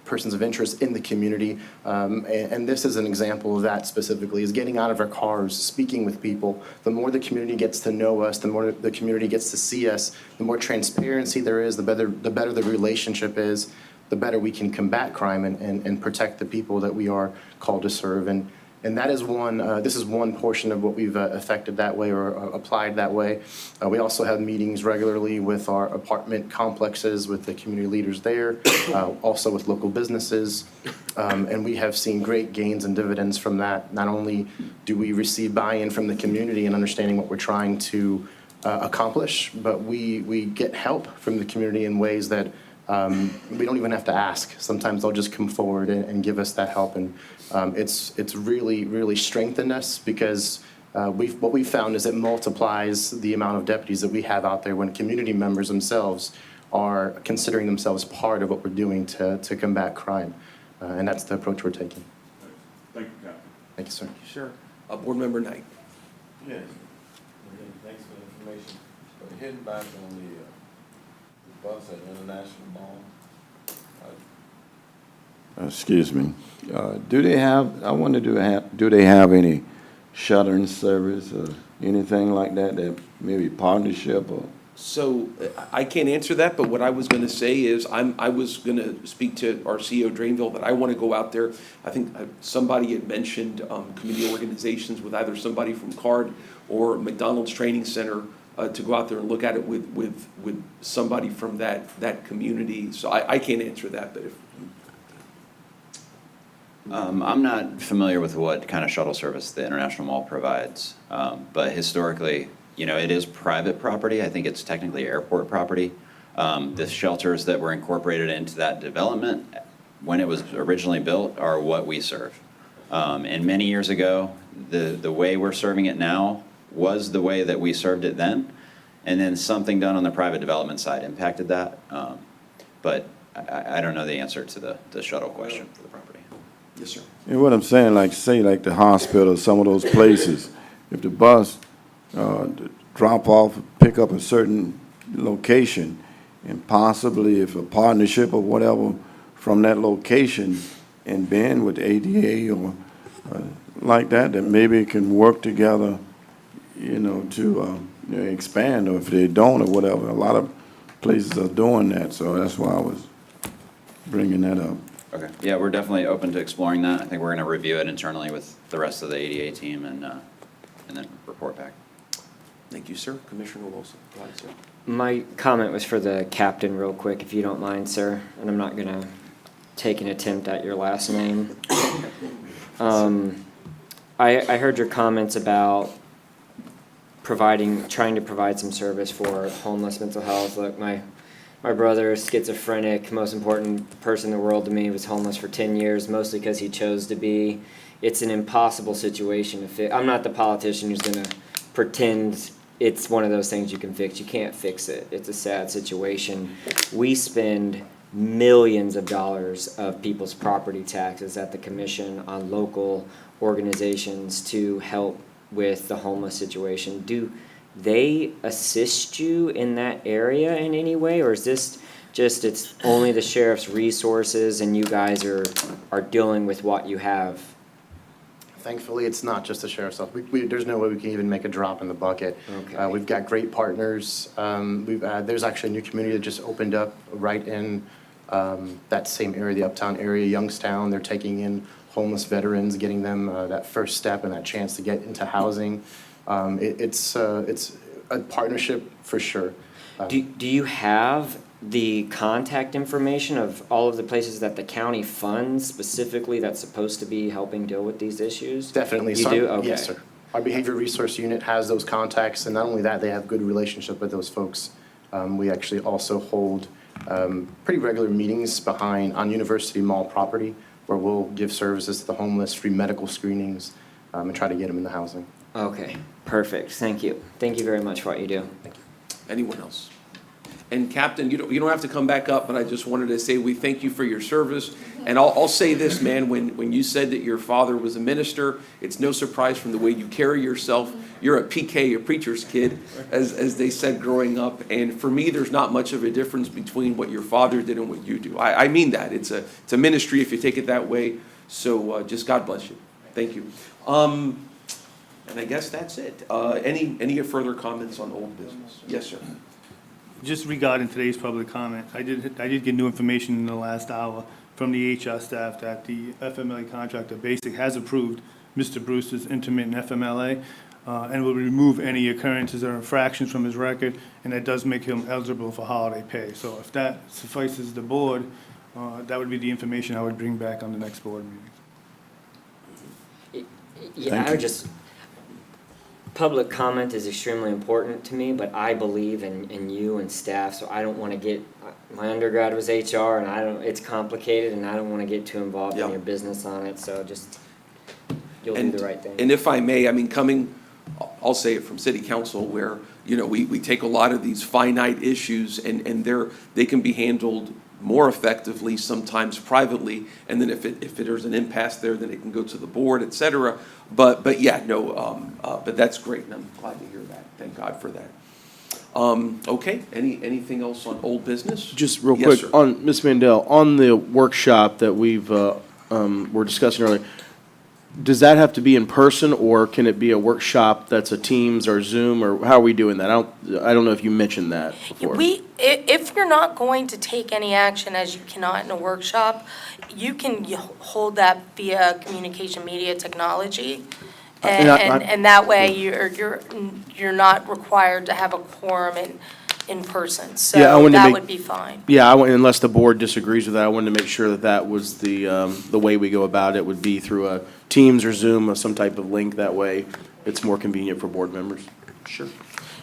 persons of interest in the community. And this is an example of that specifically, is getting out of our cars, speaking with people. The more the community gets to know us, the more the community gets to see us, the more transparency there is, the better the relationship is, the better we can combat crime and protect the people that we are called to serve. And And that is one, this is one portion of what we've affected that way or applied that way. We also have meetings regularly with our apartment complexes, with the community leaders there, also with local businesses. And we have seen great gains and dividends from that. Not only do we receive buy-in from the community and understanding what we're trying to accomplish, but we get help from the community in ways that we don't even have to ask. Sometimes they'll just come forward and give us that help. And it's really, really strengthened us because what we've found is it multiplies the amount of deputies that we have out there when community members themselves are considering themselves part of what we're doing to combat crime. And that's the approach we're taking. Thank you, Captain. Thank you, sir. Sure. Board Member Knight. Yes. Thanks for the information. But heading back on the bus at International Mall. Excuse me. Do they have, I wonder, do they have any shuttering service or anything like that, that maybe partnership or? So I can't answer that, but what I was going to say is I was going to speak to our CEO Drainville that I want to go out there. I think somebody had mentioned community organizations with either somebody from HART or McDonald's Training Center to go out there and look at it with somebody from that community. So I can't answer that, but if. I'm not familiar with what kind of shuttle service the International Mall provides, but historically, you know, it is private property. I think it's technically airport property. The shelters that were incorporated into that development when it was originally built are what we serve. And many years ago, the way we're serving it now was the way that we served it then. And then something done on the private development side impacted that. But I don't know the answer to the shuttle question for the property. Yes, sir. And what I'm saying, like, say, like the hospital, some of those places, if the bus drop off, pick up a certain location, and possibly if a partnership or whatever from that location and been with ADA or like that maybe it can work together, you know, to expand, or if they don't or whatever. A lot of places are doing that, so that's why I was bringing that up. Okay. Yeah, we're definitely open to exploring that. I think we're going to review it internally with the rest of the ADA team and then report back. Thank you, sir. Commissioner Wilson. Go ahead, sir. My comment was for the captain real quick, if you don't mind, sir, and I'm not gonna take an attempt at your last name. I heard your comments about trying to provide some service for homeless mental health. Look, my brother is schizophrenic, most important person in the world to me, was homeless for 10 years, mostly because he chose to be. It's an impossible situation to fix. I'm not the politician who's gonna pretend it's one of those things you can fix. You can't fix it. It's a sad situation. We spend millions of dollars of people's property taxes at the commission on local organizations to help with the homeless situation. Do they assist you in that area in any way, or is this just it's only the sheriff's resources and you guys are dealing with what you have? Thankfully, it's not just the sheriff's office. There's no way we can even make a drop in the bucket. Okay. We've got great partners. There's actually a new community that just opened up right in that same area, the Uptown area, Youngstown. They're taking in homeless veterans, getting them that first step and that chance to get into housing. It's a partnership for sure. Do you have the contact information of all of the places that the county funds specifically that's supposed to be helping deal with these issues? Definitely. You do? Okay. Yes, sir. Our behavior resource unit has those contacts, and not only that, they have good relationship with those folks. We actually also hold pretty regular meetings on University Mall property where we'll give services to the homeless, free medical screenings, and try to get them into housing. Okay, perfect. Thank you. Thank you very much for what you do. Thank you. Anyone else? And Captain, you don't have to come back up, but I just wanted to say we thank you for your service. And I'll say this, man, when you said that your father was a minister, it's no surprise from the way you carry yourself. You're a PK, a preacher's kid, as they said growing up. And for me, there's not much of a difference between what your father did and what you do. I mean that. It's a ministry if you take it that way. So just God bless you. Thank you. And I guess that's it. Any further comments on old business? Yes, sir. Just regarding today's public comment, I did get new information in the last hour from the HR staff that the FMLA contractor, Basic, has approved Mr. Brewster's intermittent FMLA, and will remove any occurrences or infractions from his record, and that does make him eligible for holiday pay. So if that suffices the board, that would be the information I would bring back on the next board meeting. Yeah, I would just, public comment is extremely important to me, but I believe in you and staff, so I don't want to get, my undergrad was HR, and it's complicated, and I don't want to get too involved in Yeah. your business on it, so just, you'll do And- the right thing. And if I may, I mean, I'll say it from city council where, we take a lot of these finite issues and they can be handled more effectively, sometimes privately, and then if there's an impasse there, then it can go to the board, et cetera. But yeah, no, but that's great, and I'm glad to hear that. Thank God for that. Okay, anything else on old business? Just real Yes, quick, sir. on, Ms. Mandel, on the workshop that were discussing earlier, does that have to be in person, or can it be a workshop that's a Teams or Zoom, or how are we doing that? I don't know if you mentioned that before. If you're not going to take any action, as you cannot in a workshop, you can hold that via communication media technology. And that way, you're not required to have a quorum in person, Yeah, I so wanted to that make- would be fine. Yeah, unless the board disagrees with that, I wanted to make sure that was the way we go about it, would be through a Teams or Zoom or some type of link. That way, it's more convenient for board members. Sure.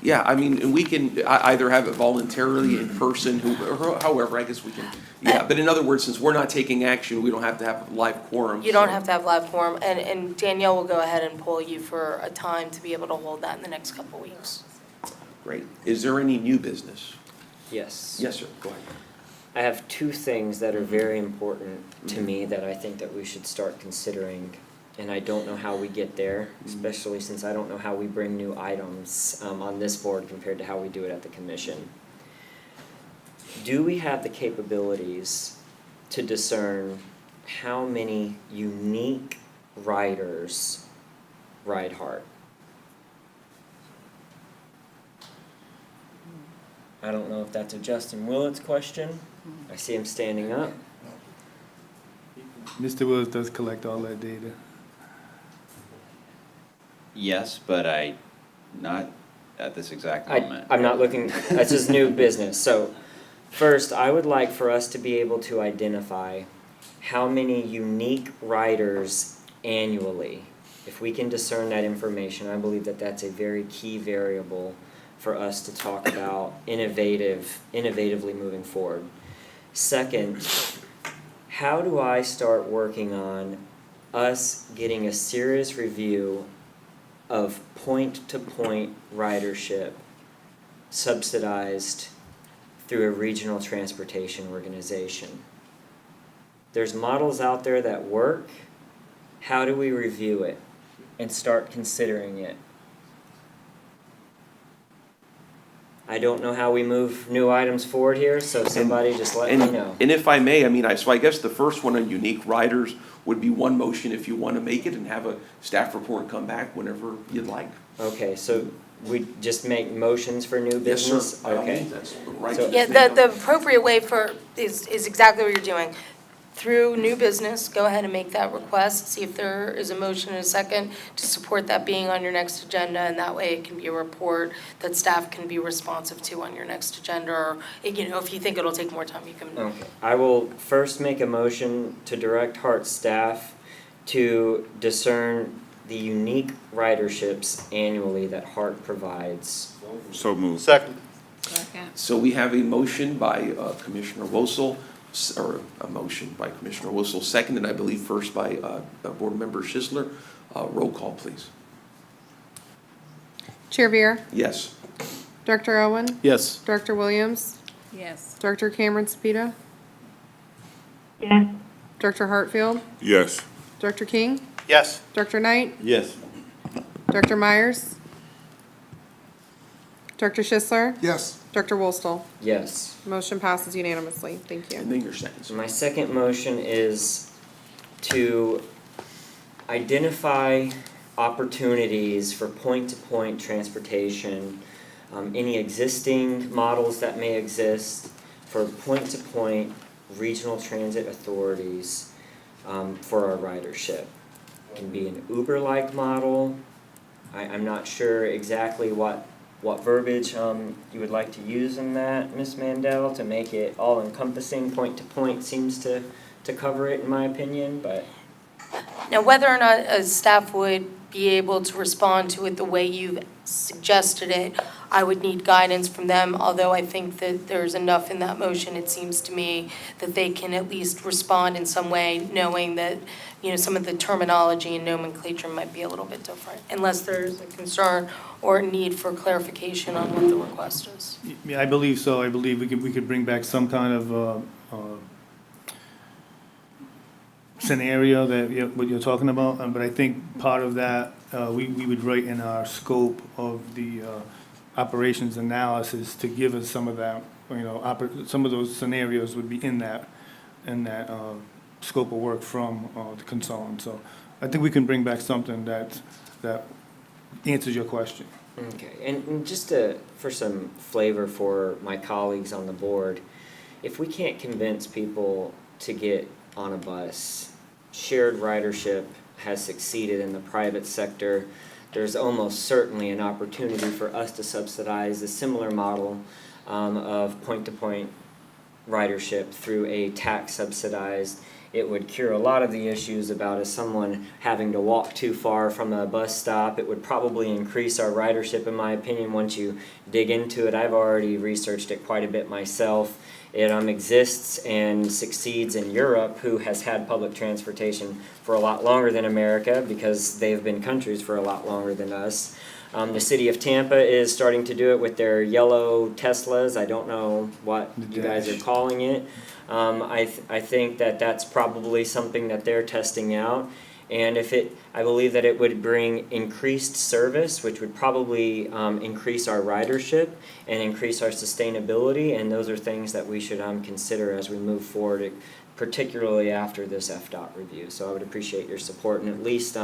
Yeah, I mean, and we can either have it voluntarily in person, or however, I guess we can, yeah. But in other words, since we're not taking action, we don't have to have a live quorum. You don't so- have to have live quorum, and Danielle will go ahead and pull you for a time to be able to hold that in the next couple of weeks. Great. Is there any new business? Yes. Yes, sir, go ahead. I have two things that are very important to me that I think that we should start considering, and I don't know how we get there, especially since I don't know how we bring new items on this board compared to how we do it at the commission. Do we have the capabilities to discern how many unique riders ride HART? I don't know if that's a Justin Willits question. I see him standing up. Mr. Willis does collect all that data. Yes, but not at this exact moment. I'm not looking, that's just new business. So first, I would like for us to be able to identify how many unique riders annually. If we can discern that information, I believe that that's a very key variable for us to talk about innovatively moving forward. Second, how do I start working on us getting a serious review of point-to-point ridership subsidized through a regional transportation organization? There's models out there that work. How do we review it and start considering it? I don't know how we move new items forward here, so somebody just let me know. And if I may, I mean, so I guess the first one on unique riders would be one motion if you want to make it and have a staff report come back whenever you'd like. Okay, so we just make motions for new Yes, sir. business? By all Okay. means, that's right. So- Yeah, the appropriate way is exactly what you're doing. Through new business, go ahead and make that request, see if there is a motion and a second to support that being on your next agenda, and that way it can be a report that staff can be responsive to on your next agenda, or, if you think it'll take more time, you can. Okay, I will first make a motion to direct HART staff to discern the unique riderships annually that HART provides. So moved. Second. So we have a motion by Commissioner Wosel, or a motion by Commissioner Wosel, seconded, I believe, first by Board Member Schisler. Roll call, please. Chair Vier, Yes. Director Owen, Yes. Director Williams, Yes. Director Cameron Sapita, yes, Director Hartfield, Yes. Director King, Yes. Director Knight, Yes. Director Myers, Director Schisler, Yes. Director Wolstel. Yes. Motion passes unanimously. Thank you. And then your sentence. So my second motion is to identify opportunities for point-to-point transportation, any existing models that may exist for point-to-point regional transit authorities for our ridership. and be an Uber-like model. I'm not sure exactly what verbiage you would like to use in that, Ms. Mandel, to make it all-encompassing. Point-to-point seems to cover it, in my opinion, but Now, whether or not staff would be able to respond to it the way you've suggested it, I would need guidance from them, although I think that there's enough in that motion, it seems to me, that they can at least respond in some way, knowing that, some of the terminology and nomenclature might be a little bit different, unless there's a concern or a need for clarification on what the request is. Yeah, I believe so. I believe we could bring back some kind of scenario that what you're talking about. But I think part of that, we would write in our scope of the operations analysis to give us some of that, some of those scenarios would be in that scope of work from the consultant. So I think we can bring back something that answers your question. okay. And just for some flavor for my colleagues on the board, if we can't convince people to get on a bus, shared ridership has succeeded in the private sector. There's almost certainly an opportunity for us to subsidize a similar model of point-to-point ridership through a tax subsidized. It would cure a lot of the issues about someone having to walk too far from a bus stop. It would probably increase our ridership, in my opinion, once you dig into it. I've already researched it quite a bit myself. It exists and succeeds in Europe, who has had public transportation for a lot longer than America because they've been countries for a lot longer than us. The city of Tampa is starting to do it with their yellow Teslas. I don't know what you guys are calling it. I think that that's probably something that they're testing out. And I believe that it would bring increased service, which would probably increase our ridership and increase our sustainability. And those are things that we should consider as we move forward, particularly after this FDOT review. So I would appreciate your support in at least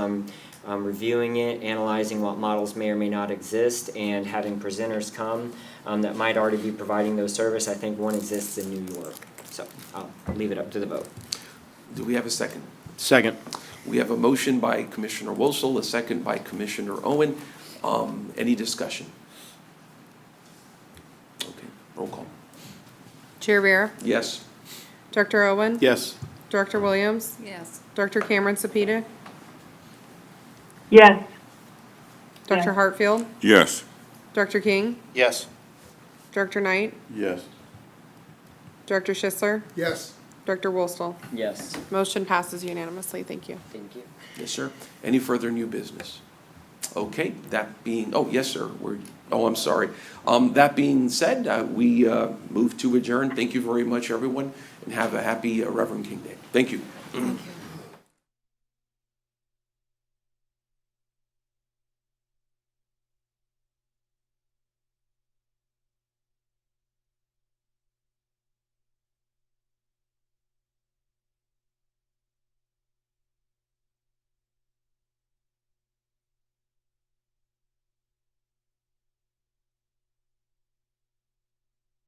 reviewing it, analyzing what models may or may not exist, and having presenters come that might already be providing those service. I think one exists in New York. So I'll leave it up to the vote. Do we have a second? Second. We have a motion by Commissioner Wilson, a second by Commissioner Owen. Any discussion? Okay, roll call. Chair Vera? Yes. Director Owen? Yes. Director Williams? Yes. Director Cameron Sapita? Yes. Dr. Hartfield? Yes. Director King? Yes. Director Knight? Yes. Director Schisler? Yes. Director Wolstel? Yes. Motion passes unanimously. Thank you. Thank you. Yes, sir. Any further new business? Okay, that being, oh, yes, sir. I'm sorry. That being said, we move to adjourn. Thank you very much, everyone, and have a happy Reverend King Day. Thank you. Thank you.